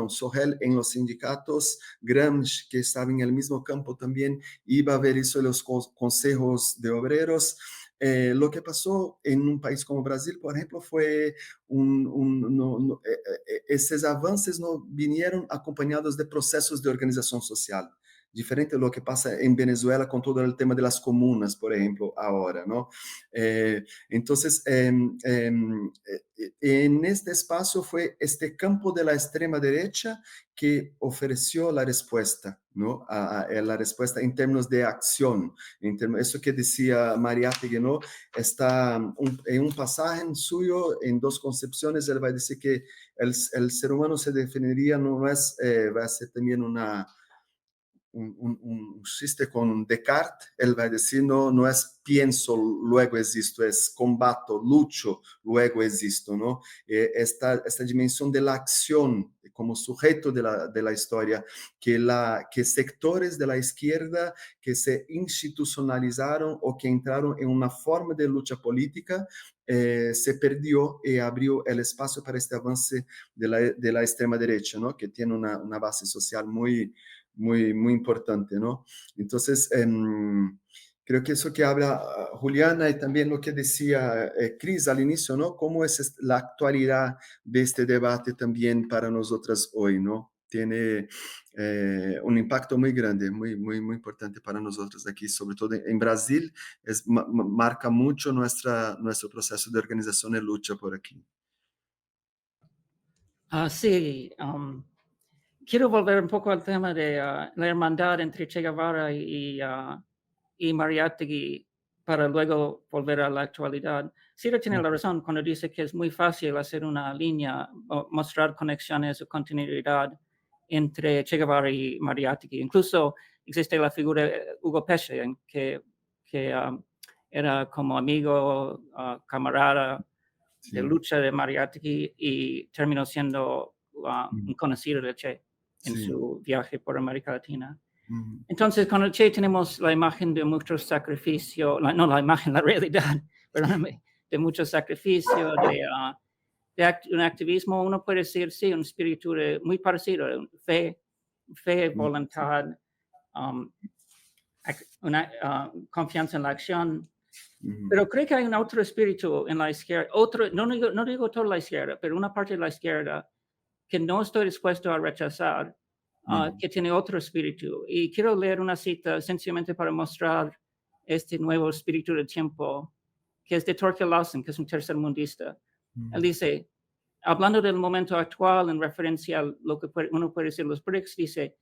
Sorel en los sindicatos, Gramsci, que estaba en el mismo campo también, iba a ver eso en los consejos de obreros. Lo que pasó en un país como Brasil, por ejemplo, fue esses avanços não vieram acompanhados de processos de organização social. Diferente de lo que pasa en Venezuela con todo el tema de las comunas, por ejemplo, ahora, ¿no? Entonces, en este espacio fue este campo de la extrema derecha que ofreció la respuesta, ¿no? La respuesta en términos de acción. Eso que decía Mariátegui, ¿no? Está en un pasaje suyo, en dos concepciones, él va a decir que el ser humano se definiría, no es, va a ser también un chiste con Descartes. Él va a decir, no es pienso, luego existo, es combato, lucho, luego existo, ¿no? Esta dimensión de la acción como sujeto de la historia, que sectores de la izquierda que se institucionalizaron o que entraron en una forma de lucha política, se perdió y abrió el espacio para este avance de la extrema derecha, ¿no? Que tiene una base social muy importante, ¿no? Entonces, creo que eso que habla Juliana y también lo que decía Cris al inicio, ¿no? Cómo es la actualidad de este debate también para nosotras hoy, ¿no? Tiene un impacto muy grande, muy importante para nosotros aquí, sobre todo en Brasil, marca mucho nuestro proceso de organización y lucha por aquí. Sí, quiero volver un poco al tema de la hermandad entre Che Guevara y Mariátegui para luego volver a la actualidad. Ciro tiene la razón cuando dice que es muy fácil hacer una línea o mostrar conexiones o continuidad entre Che Guevara y Mariátegui. Incluso existe la figura de Hugo Pesce, que era como amigo, camarada de lucha de Mariátegui y terminó siendo un conocido de Che en su viaje por América Latina. Entonces, con el Che tenemos la imagen de mucho sacrificio, no la imagen, la realidad, perdóname, de mucho sacrificio, de un activismo, uno puede decir, sí, un espíritu muy parecido, fe, voluntad, una confianza en la acción. Pero creo que hay un otro espíritu en la izquierda, no digo toda la izquierda, pero una parte de la izquierda que no estoy dispuesto a rechazar, que tiene otro espíritu. Y quiero leer una cita sencillamente para mostrar este nuevo espíritu del tiempo, que es de Thorkild Lawson, que es un tercermundista. Él dice, hablando del momento actual en referencia a lo que uno puede decir los BRICS, dice,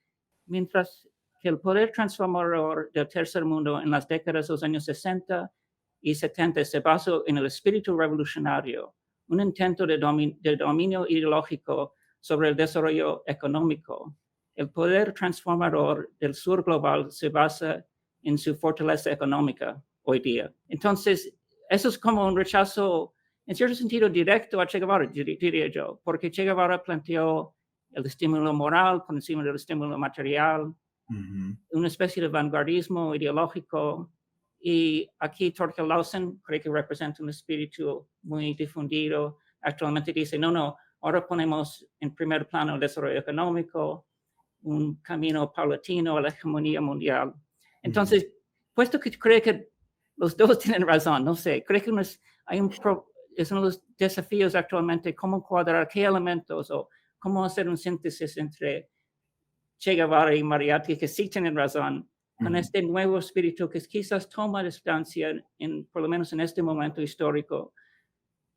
mientras que el poder transformador del tercer mundo en las décadas de los años 60 y 70 se basó en el espíritu revolucionario, un intento de dominio ideológico sobre el desarrollo económico. El poder transformador del sur global se basa en su fortaleza económica hoy día. Entonces, eso es como un rechazo, en cierto sentido, directo a Che Guevara, diría yo, porque Che Guevara planteó el estímulo moral por encima del estímulo material, una especie de vanguardismo ideológico. Y aquí Thorkild Lawson creo que representa un espíritu muy difundido. Actualmente dice, no, ahora ponemos en primer plano el desarrollo económico, un camino paulatino a la hegemonía mundial. Entonces, puesto que creo que los dos tienen razón, no sé, creo que es uno de los desafíos actualmente cómo cuadrar qué elementos o cómo hacer un síntesis entre Che Guevara y Mariátegui, que sí tienen razón, con este nuevo espíritu que quizás toma distancia, por lo menos en este momento histórico,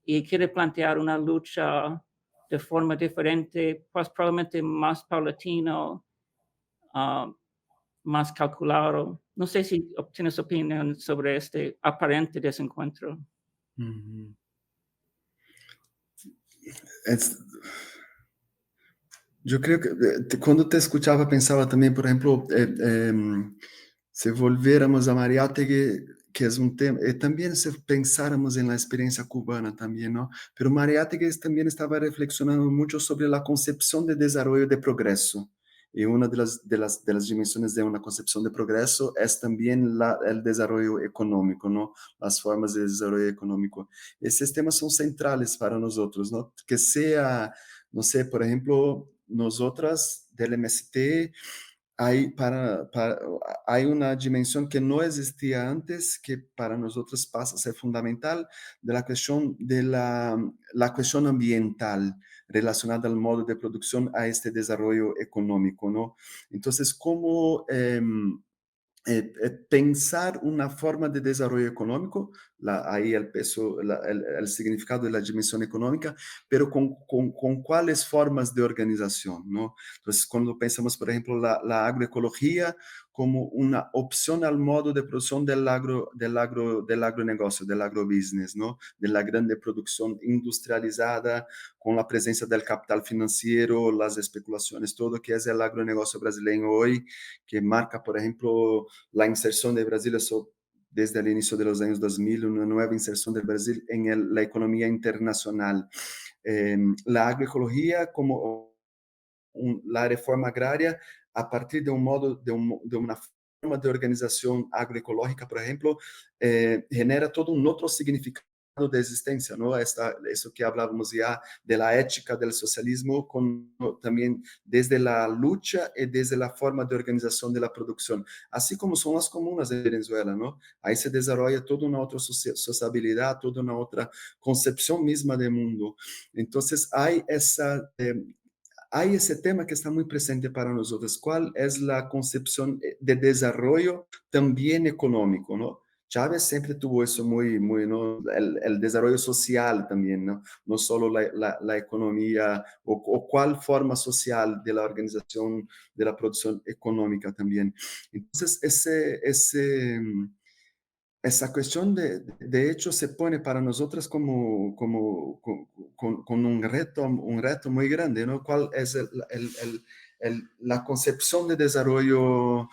y quiere plantear una lucha de forma diferente, pues probablemente más paulatino, más calculado. No sé si tienes opinión sobre este aparente desencuentro. Ujú. Es- yo creo que cuando te escuchaba pensaba también, por ejemplo, si volviéramos a Mariátegui, que es un tema, también si pensáramos en la experiencia cubana también, ¿no? Pero Mariátegui también estaba reflexionando mucho sobre la concepción de desarrollo de progreso. Y una de las dimensiones de una concepción de progreso es también el desarrollo económico, ¿no? Las formas de desarrollo económico. Estos temas son centrales para nosotros, ¿no? Que sea, no sé, por ejemplo, nosotras del MST, hay una dimensión que no existía antes, que para nosotros pasa a ser fundamental, de la cuestión ambiental relacionada al modo de producción a este desarrollo económico, ¿no? Entonces, ¿cómo pensar una forma de desarrollo económico, ahí el peso, el significado de la dimensión económica, pero con cuáles formas de organización, ¿no? Entonces, cuando pensamos, por ejemplo, la agroecología como una opción al modo de producción del agronegocio, del agrobusiness, ¿no? De la grande producción industrializada, con la presencia del capital financiero, las especulaciones, todo que es el agronegocio brasileño hoy, que marca, por ejemplo, la inserción de Brasil, eso desde el inicio de los años 2000, una nueva inserción de Brasil en la economía internacional. La agroecología como la reforma agraria a partir de un modo, de una forma de organización agroecológica, por ejemplo, genera todo un otro significado de existencia, ¿no? Eso que hablábamos ya de la ética del socialismo, también desde la lucha y desde la forma de organización de la producción, así como son las comunas de Venezuela, ¿no? Ahí se desarrolla toda una otra sociabilidad, toda una otra concepción misma del mundo. Entonces hay ese tema que está muy presente para nosotros. ¿Cuál es la concepción de desarrollo también económico, no? Chávez siempre tuvo eso muy, ¿no? El desarrollo social también, ¿no? No solo la economía o cuál forma social de la organización de la producción económica también. Entonces, esa cuestión de hecho se pone para nosotras con un reto muy grande, ¿no? ¿Cuál es la concepción de desarrollo,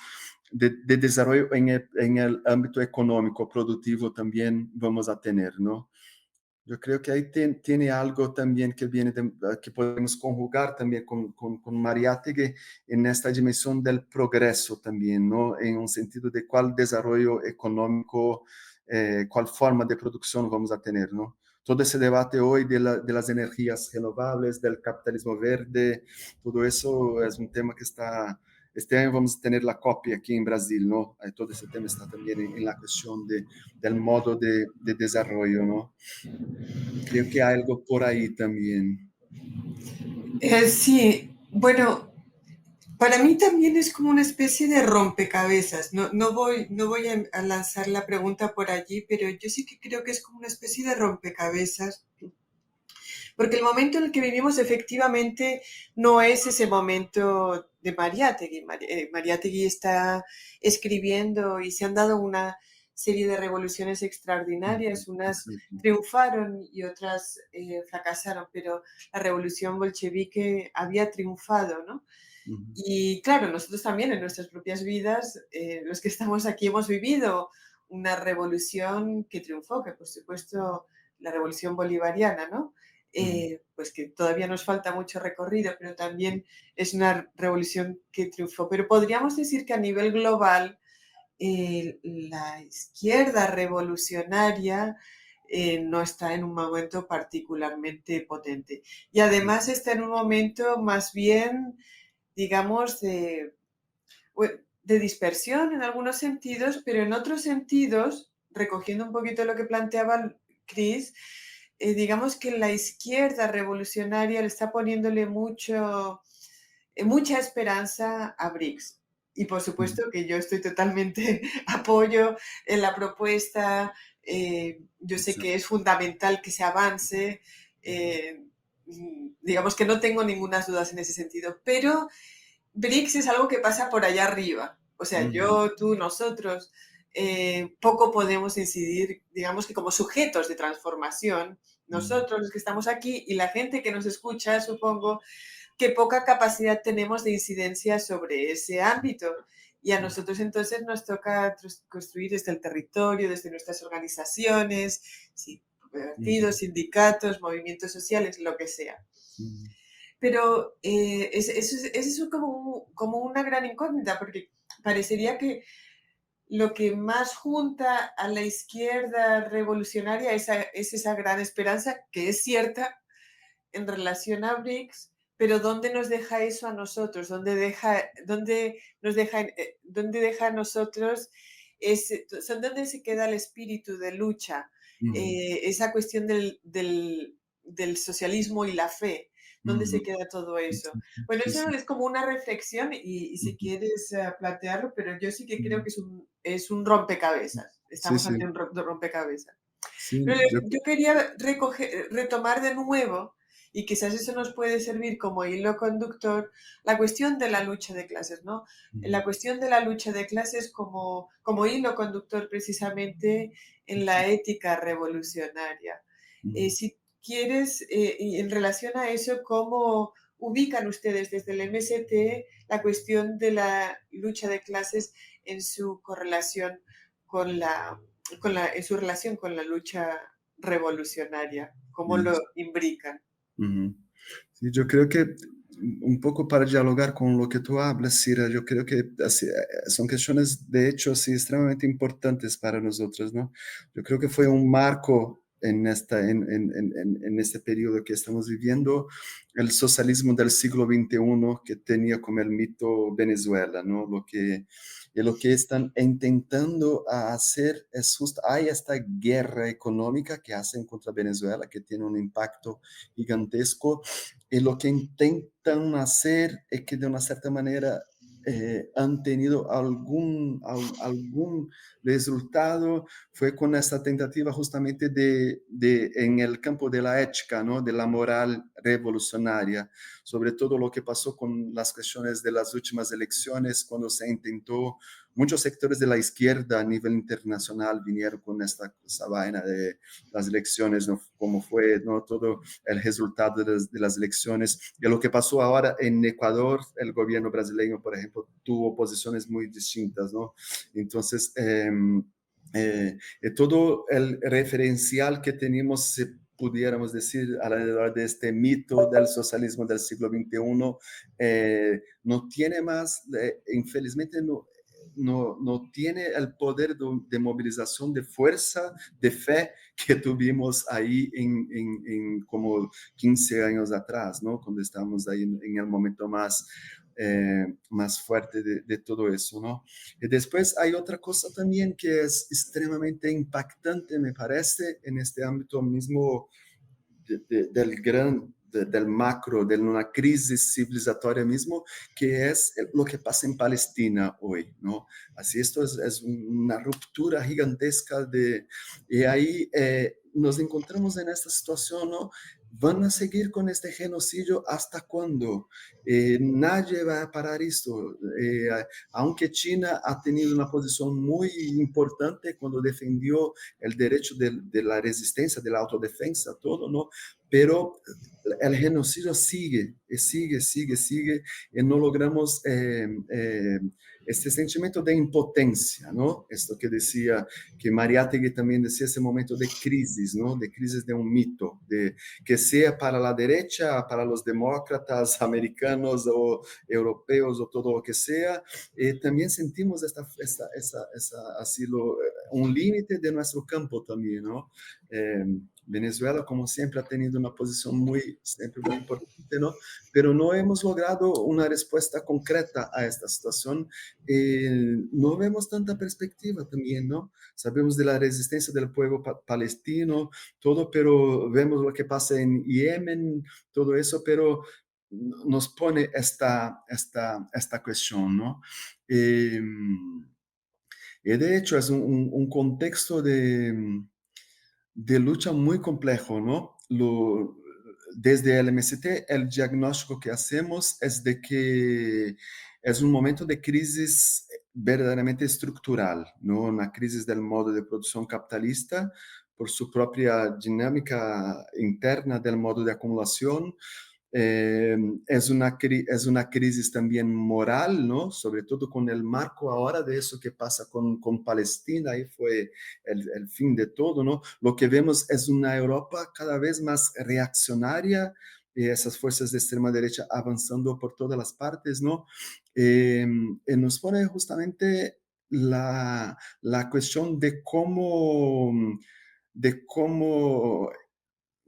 de desarrollo en el ámbito económico, productivo también vamos a tener, ¿no? Yo creo que ahí tiene algo también que viene que podemos conjugar también con Mariátegui en esta dimensión del progreso también, ¿no? En un sentido de cuál desarrollo económico, cuál forma de producción vamos a tener, ¿no? Todo ese debate hoy de las energías renovables, del capitalismo verde, todo eso es un tema que está. Este año vamos a tener la COP aquí en Brasil, ¿no? Todo ese tema está también en la cuestión del modo de desarrollo, ¿no? Creo que hay algo por ahí también. Sí, bueno, para mí también es como una especie de rompecabezas. No voy a lanzar la pregunta por allí, pero yo sí que creo que es como una especie de rompecabezas, porque el momento en el que vivimos efectivamente no es ese momento de Mariátegui. Mariátegui está escribiendo y se han dado una serie de revoluciones extraordinarias, unas triunfaron y otras fracasaron, pero la revolución bolchevique había triunfado, ¿no? Y claro, nosotros también en nuestras propias vidas, los que estamos aquí hemos vivido una revolución que triunfó, que por supuesto la revolución bolivariana, ¿no? Pues que todavía nos falta mucho recorrido, pero también es una revolución que triunfó. Pero podríamos decir que a nivel global, la izquierda revolucionaria no está en un momento particularmente potente. Y además está en un momento más bien, digamos, de dispersión en algunos sentidos, pero en otros sentidos, recogiendo un poquito lo que planteaba Chris, digamos que la izquierda revolucionaria le está poniéndole mucha esperanza a BRICS. Y por Ujú. supuesto que yo estoy totalmente apoyo en la propuesta. Yo sé Exacto. que es fundamental que se avance. Digamos que no tengo ninguna dudas en ese sentido, pero BRICS es algo que pasa por allá arriba. O sea, Ujú, yo, tú, nosotros, poco podemos incidir, digamos que como sujetos de transformación, ujú, nosotros los que estamos aquí y la gente que nos escucha, supongo, que poca capacidad tenemos de incidencia sobre ese ámbito. Y a nosotros entonces nos toca construir desde el territorio, desde nuestras organizaciones, sí, ujú, partidos, sindicatos, movimientos sociales, lo que sea. ujú, Pero eso es como una gran incógnita, porque parecería que lo que más junta a la izquierda revolucionaria es esa gran esperanza, que es cierta, en relación a BRICS, pero ¿dónde nos deja eso a nosotros? ¿Dónde deja a nosotros dónde se queda el espíritu de lucha? ujú, Esa cuestión del socialismo y la fe. ¿Dónde ujú. se queda todo eso? Exacto. Bueno, Sí, eso sí. es como una reflexión y si Ujú, quieres plantearlo, pero yo sí que creo ujú. que es un rompecabezas. Sí, Estamos ante sí. un rompecabezas. Sí, Pero yo yo quería retomar de nuevo, y quizás eso nos puede servir como hilo conductor, la cuestión de la lucha de clases, ¿no? ujú, La cuestión de la lucha de clases como hilo conductor precisamente en la ética revolucionaria. ujú. Si quieres, y en relación a eso, ¿cómo ubican ustedes desde el MST la cuestión de la lucha de clases en su correlación con en su relación con la lucha revolucionaria? ¿Cómo lo Yes. imbrican? Ujú. Sí, yo creo que un poco para dialogar con lo que tú hablas, Cira, yo creo que así, son cuestiones de hecho sí extremadamente importantes para nosotros, ¿no? Yo creo que fue un marco en este periodo que estamos viviendo, el socialismo del siglo XXI que tenía como el mito Venezuela, ¿no? Lo que están intentando hacer es justo, hay esta guerra económica que hacen contra Venezuela, que tiene un impacto gigantesco, y lo que intentan hacer es que de una cierta manera han tenido algún resultado, fue con esta tentativa justamente en el campo de la ética, ¿no? De la moral revolucionaria, sobre todo lo que pasó con las cuestiones de las últimas elecciones, cuando se intentó, muchos sectores de la izquierda a nivel internacional vinieron con esa vaina de las elecciones, ¿no? Como fue, ¿no? Todo el resultado de las elecciones. Y lo que pasó ahora en Ecuador, el gobierno brasileño, por ejemplo, tuvo posiciones muy distintas, ¿no? Entonces, todo el referencial que tenemos, si pudiéramos decir, alrededor de este mito del socialismo del siglo XXI, no tiene más, infelizmente no tiene el poder de movilización de fuerza, de fe que tuvimos ahí en como 15 años atrás, ¿no? Cuando estábamos ahí en el momento más fuerte de todo eso, ¿no? Y después hay otra cosa también que es extremadamente impactante, me parece, en este ámbito mismo del macro, de una crisis civilizatoria mismo, que es lo que pasa en Palestina hoy, ¿no? Así esto es una ruptura gigantesca y ahí nos encontramos en esta situación, ¿no? ¿Van a seguir con este genocidio hasta cuándo? Nadie va a parar esto. Aunque China ha tenido una posición muy importante cuando defendió el derecho de la resistencia, de la autodefensa, todo, ¿no? Pero el genocidio sigue, sigue, y no logramos este sentimiento de impotencia, ¿no? Esto que decía, que Mariátegui también decía, ese momento de crisis, ¿no? De crisis de un mito, de que sea para la derecha, para los demócratas americanos o europeos o todo lo que sea, también sentimos un límite de nuestro campo también, ¿no? Venezuela, como siempre, ha tenido una posición siempre muy importante, ¿no? Pero no hemos logrado una respuesta concreta a esta situación. No vemos tanta perspectiva también, ¿no? Sabemos de la resistencia del pueblo palestino, todo, pero vemos lo que pasa en Yemen, todo eso, pero nos pone esta cuestión, ¿no? Y de hecho es un contexto de lucha muy complejo, ¿no? Desde el MST, el diagnóstico que hacemos es de que es un momento de crisis verdaderamente estructural, ¿no? Una crisis del modo de producción capitalista por su propia dinámica interna del modo de acumulación. Es una crisis también moral, ¿no? Sobre todo con el marco ahora de eso que pasa con Palestina, ahí fue el fin de todo, ¿no? Lo que vemos es una Europa cada vez más reaccionaria, esas fuerzas de extrema derecha avanzando por todas las partes, ¿no? Nos pone justamente la cuestión de cómo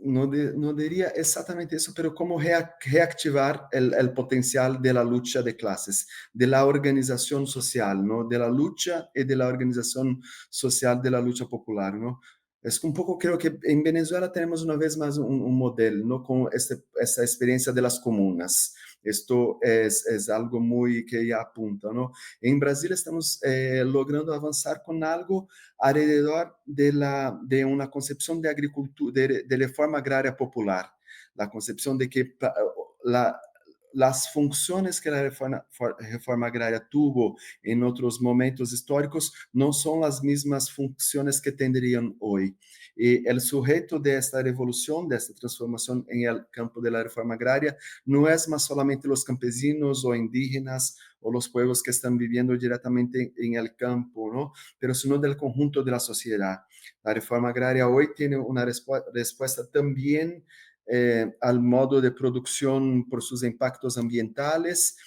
no diría exactamente eso, pero cómo reactivar el potencial de la lucha de clases, de la organización social, ¿no? De la lucha y de la organización social de la lucha popular, ¿no? Es un poco, creo que en Venezuela tenemos una vez más un modelo, ¿no? Con esta experiencia de las comunas. Esto es algo muy que ya apunta, ¿no? En Brasil estamos logrando avanzar con algo alrededor de una concepción de agricultura, de reforma agraria popular, la concepción de que las funciones que la reforma agraria tuvo en otros momentos históricos no son las mismas funciones que tendrían hoy. Y el sujeto de esta revolución, de esta transformación en el campo de la reforma agraria, no es más solamente los campesinos o indígenas o los pueblos que están viviendo directamente en el campo, ¿no? Pero sino del conjunto de la sociedad. La reforma agraria hoy tiene una respuesta también al modo de producción por sus impactos ambientales,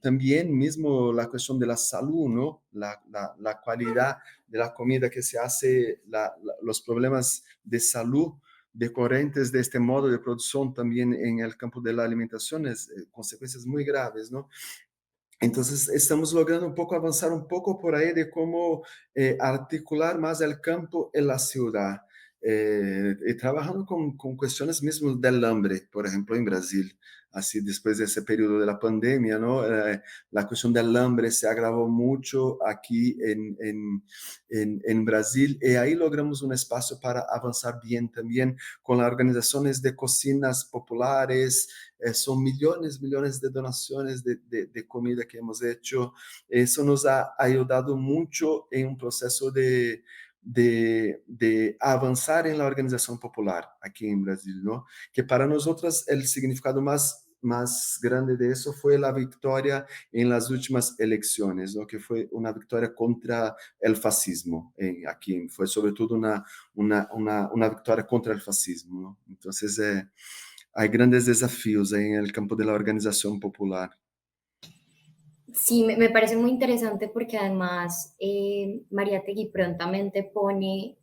también mismo la cuestión de la salud, ¿no? La calidad de la comida que se hace, los problemas de salud decorrentes de este modo de producción también en el campo de la alimentación, consecuencias muy graves, ¿no? Entonces, estamos logrando un poco avanzar un poco por ahí de cómo articular más el campo en la ciudad. Y trabajando con cuestiones mismo del hambre, por ejemplo, en Brasil, así después de ese periodo de la pandemia, ¿no? La cuestión del hambre se agravó mucho aquí en Brasil y ahí logramos un espacio para avanzar bien también con las organizaciones de cocinas populares. Son millones de donaciones de comida que hemos hecho. Eso nos ha ayudado mucho en un proceso de avanzar en la organización popular aquí en Brasil, ¿no? Que para nosotros el significado más grande de eso fue la victoria en las últimas elecciones, ¿no? Que fue una victoria contra el fascismo aquí. Fue sobre todo una victoria contra el fascismo, ¿no? Entonces, hay grandes desafíos en el campo de la organización popular. Sí, me parece muy interesante porque además Mariátegui prontamente pone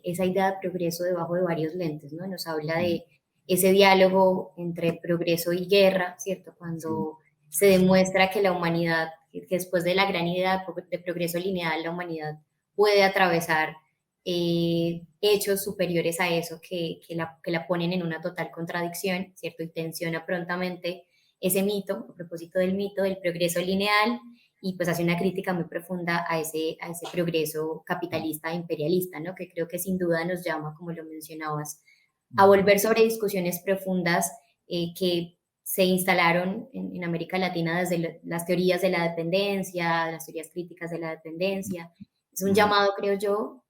esa idea de progreso debajo de varios lentes, ¿no? Nos habla de ese diálogo entre progreso y guerra, ¿cierto? Cuando se demuestra que la humanidad, que después de la gran idea de progreso lineal, la humanidad puede atravesar hechos superiores a eso que la ponen en una total contradicción, ¿cierto? Y tensiona prontamente ese mito, a propósito del mito del progreso lineal, y pues hace una crítica muy profunda a ese progreso capitalista e imperialista, ¿no? Que creo que sin duda nos llama, como lo mencionabas, a volver sobre discusiones profundas que se instalaron en América Latina desde las teorías de la dependencia, las teorías críticas de la dependencia. Es un llamado, creo yo,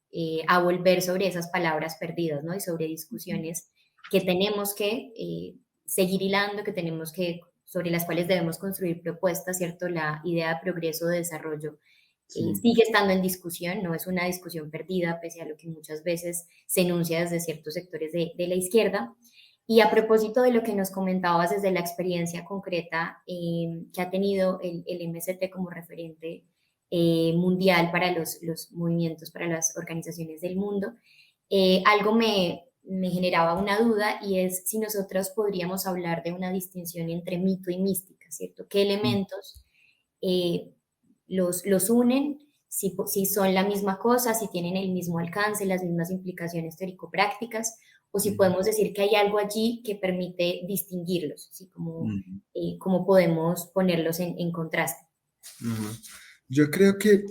a volver sobre esas palabras perdidas, ¿no? Y sobre discusiones que tenemos que seguir hilando, que tenemos que sobre las cuales debemos construir propuestas, ¿cierto? La idea de progreso, de desarrollo, sigue estando en discusión, no es una discusión perdida, pese a lo que muchas veces se enuncia desde ciertos sectores de la izquierda. Y a propósito de lo que nos comentabas desde la experiencia concreta que ha tenido el MST como referente mundial para los movimientos, para las organizaciones del mundo, algo me generaba una duda y es si nosotros podríamos hablar de una distinción entre mito y mística, ¿cierto? ¿Qué elementos los unen? Si son la misma cosa, si tienen el mismo alcance, las mismas implicaciones teórico-prácticas, o si podemos decir que hay algo allí que permite distinguirlos, ¿sí? Cómo podemos ponerlos en contraste. Ujú. Yo creo que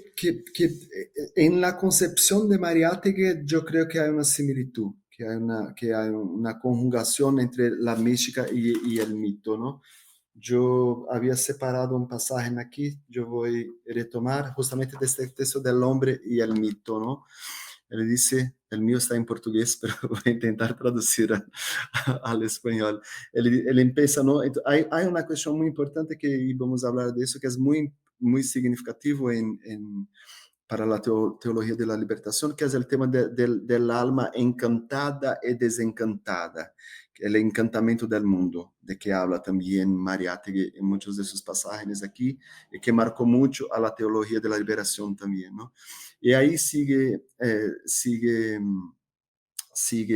en la concepción de Mariátegui, yo creo que hay una similitud, que hay una conjugación entre la mística y el mito, ¿no? Yo había separado un pasaje aquí, yo voy a retomar justamente de este texto del hombre y el mito, ¿no? Él dice, el mío está en portugués, pero voy a intentar traducir al español. Él empieza, ¿no? Hay una cuestión muy importante que vamos a hablar de eso, que es muy significativo para la teología de la libertación, que es el tema del alma encantada y desencantada, el encantamiento del mundo, de que habla también Mariátegui en muchos de sus pasajes aquí, y que marcó mucho a la teología de la liberación también, ¿no? Y ahí sigue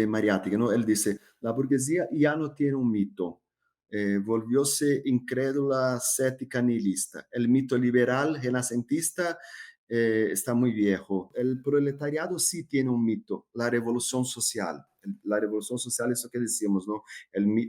Mariátegui, ¿no? Él dice, la burguesía ya no tiene un mito, volvióse incrédula, cética, nihilista. El mito liberal, renacentista, está muy viejo. El proletariado sí tiene un mito, la revolución social. La revolución social es lo que decíamos, ¿no?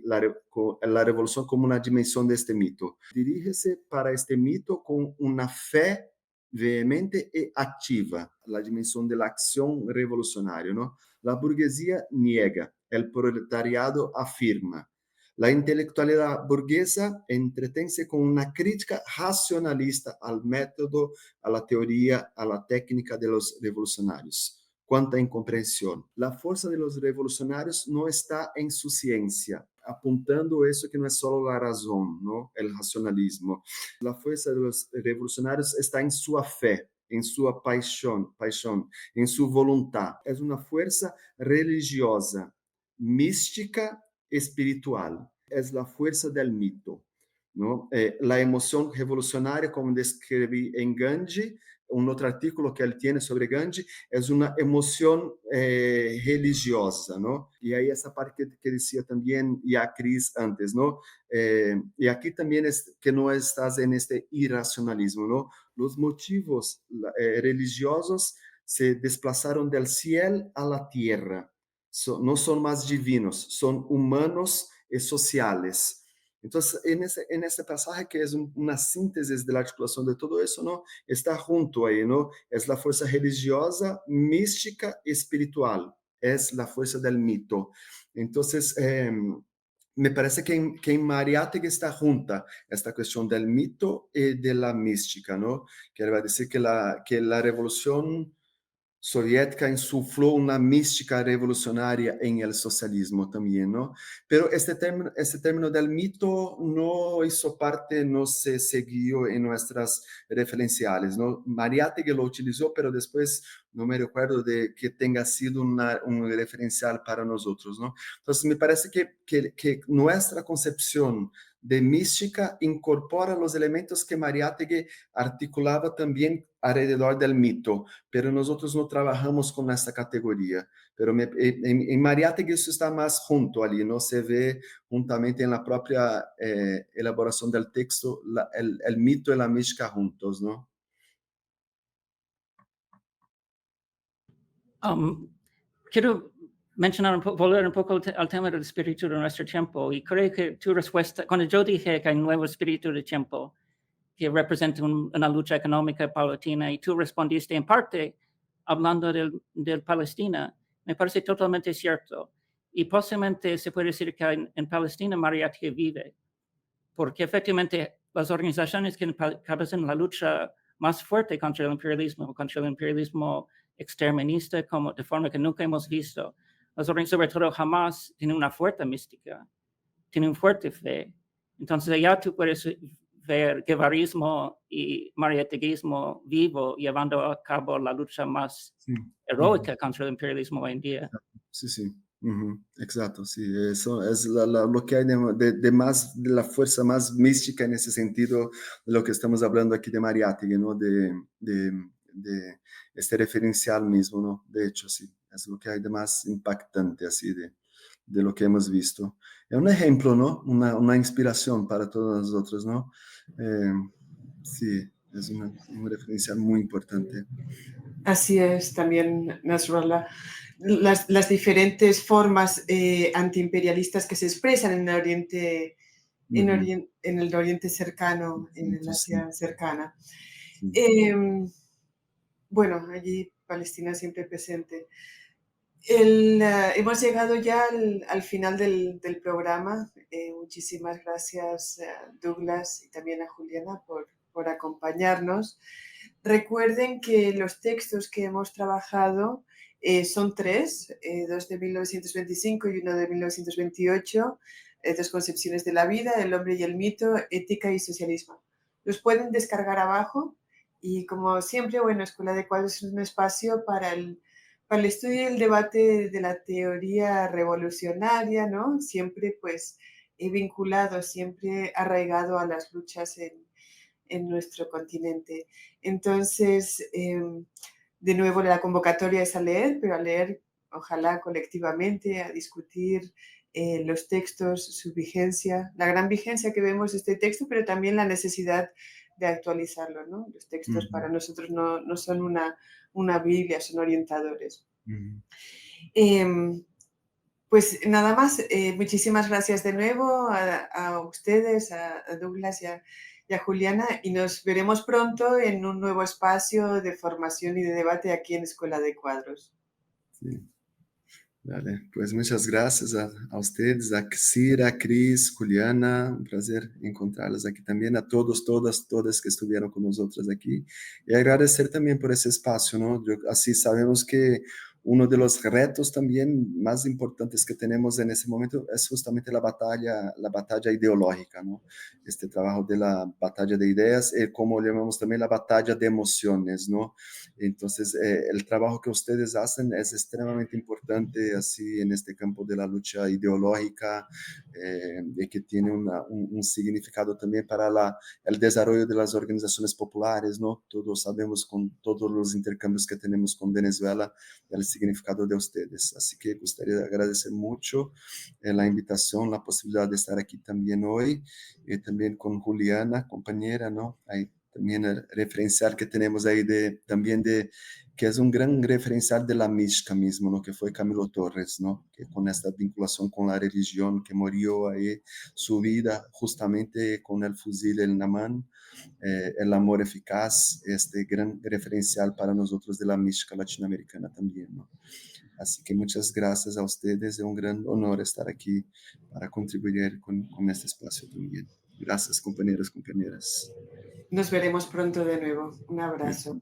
La revolución como una dimensión de este mito. Dirígese para este mito con una fe vehemente y activa, la dimensión de la acción revolucionaria, ¿no? La burguesía niega, el proletariado afirma. La intelectualidad burguesa entretense con una crítica racionalista al método, a la teoría, a la técnica de los revolucionarios. Cuánta incomprensión. La fuerza de los revolucionarios no está en su ciencia, apuntando eso que no es solo la razón, ¿no? El racionalismo. La fuerza de los revolucionarios está en su fe, en su paixão, en su voluntad. Es una fuerza religiosa, mística, espiritual. Es la fuerza del mito, ¿no? La emoción revolucionaria, como describí en Gandhi, un otro artículo que él tiene sobre Gandhi, es una emoción religiosa, ¿no? Y ahí esa parte que decía también ya Cris antes, ¿no? Y aquí también es que no estás en este irracionalismo, ¿no? Los motivos religiosos se desplazaron del cielo a la tierra. No son más divinos, son humanos y sociales. Entonces, en ese pasaje que es una síntesis de la articulación de todo eso, ¿no? Está junto ahí, ¿no? Es la fuerza religiosa, mística y espiritual. Es la fuerza del mito. Entonces, me parece que en Mariátegui está junta esta cuestión del mito y de la mística, ¿no? Que va a decir que la revolución soviética insufló una mística revolucionaria en el socialismo también, ¿no? Pero este término del mito no hizo parte, no se siguió en nuestras referenciales, ¿no? Mariátegui lo utilizó, pero después no me recuerdo de que tenga sido un referencial para nosotros, ¿no? Entonces me parece que nuestra concepción de mística incorpora los elementos que Mariátegui articulaba también alrededor del mito, pero nosotros no trabajamos con esta categoría. Pero en Mariátegui eso está más junto allí, ¿no? Se ve juntamente en la propia elaboración del texto el mito y la mística juntos, ¿no? Quiero mencionar volver un poco al tema del espíritu de nuestro tiempo, y creo que tu respuesta, cuando yo dije que hay un nuevo espíritu de tiempo que representa una lucha económica paulatina, y tú respondiste en parte hablando del Palestina, me parece totalmente cierto. Y posiblemente se puede decir que en Palestina Mariátegui vive, porque efectivamente las organizaciones que encabezan la lucha más fuerte contra el imperialismo exterminista, como de forma que nunca hemos visto, sobre todo Hamas, tiene una fuerte mística, tiene una fuerte fe. Entonces ya tú puedes ver guevarismo y mariáteguismo vivo llevando a cabo la lucha más heroica contra el imperialismo hoy en día. Sí, sí. Exacto, sí, eso es lo que hay de más, de la fuerza más mística en ese sentido, de lo que estamos hablando aquí de Mariátegui, ¿no? De este referencial mismo, ¿no? De hecho, sí, es lo que hay de más impactante, así, de lo que hemos visto. Es un ejemplo, ¿no? Una inspiración para todos nosotros, ¿no? Sí, es un referencial muy importante. Así es también, Nasrallah. Las diferentes formas antiimperialistas que se expresan en el Oriente, en el Oriente cercano, en el Asia cercana. Bueno, allí Palestina siempre presente. Hemos llegado ya al final del programa. Muchísimas gracias a Douglas y también a Juliana por acompañarnos. Recuerden que los textos que hemos trabajado son tres, dos de 1925 y uno de 1928, dos concepciones de la vida, el hombre y el mito, ética y socialismo. Los pueden descargar abajo y como siempre, bueno, Escuela de Cuadros es un espacio para el estudio y el debate de la teoría revolucionaria, ¿no? Siempre pues vinculado, siempre arraigado a las luchas en nuestro continente. Entonces, de nuevo, la convocatoria es a leer, pero a leer, ojalá colectivamente, a discutir los textos, su vigencia, la gran vigencia que vemos de este texto, pero también la necesidad de actualizarlo, ¿no? Los textos para nosotros no son una Biblia, son orientadores. Pues nada más, muchísimas gracias de nuevo a ustedes, a Douglas y a Juliana, y nos veremos pronto en un nuevo espacio de formación y de debate aquí en Escuela de Cuadros. Sí. Vale, pues muchas gracias a ustedes, a Xira, a Cris, Juliana, un placer encontrarlas aquí también, a todos, todas que estuvieron con nosotros aquí, y agradecer también por ese espacio, ¿no? Así sabemos que uno de los retos también más importantes que tenemos en ese momento es justamente la batalla ideológica, ¿no? Este trabajo de la batalla de ideas, como llamamos también la batalla de emociones, ¿no? Entonces, el trabajo que ustedes hacen es extremadamente importante así en este campo de la lucha ideológica y que tiene un significado también para el desarrollo de las organizaciones populares, ¿no? Todos sabemos con todos los intercambios que tenemos con Venezuela el significado de ustedes. Así que gustaría agradecer mucho la invitación, la posibilidad de estar aquí también hoy y también con Juliana, compañera, ¿no? Ahí también el referencial que tenemos ahí que es un gran referencial de la mística mismo, ¿no? Que fue Camilo Torres, ¿no? Que con esta vinculación con la religión, que murió ahí su vida justamente con el fusil en la mano, el amor eficaz, este gran referencial para nosotros de la mística latinoamericana también, ¿no? Así que muchas gracias a ustedes, es un gran honor estar aquí para contribuir con este espacio también. Gracias, compañeros, compañeras. Nos veremos pronto de nuevo. Un abrazo.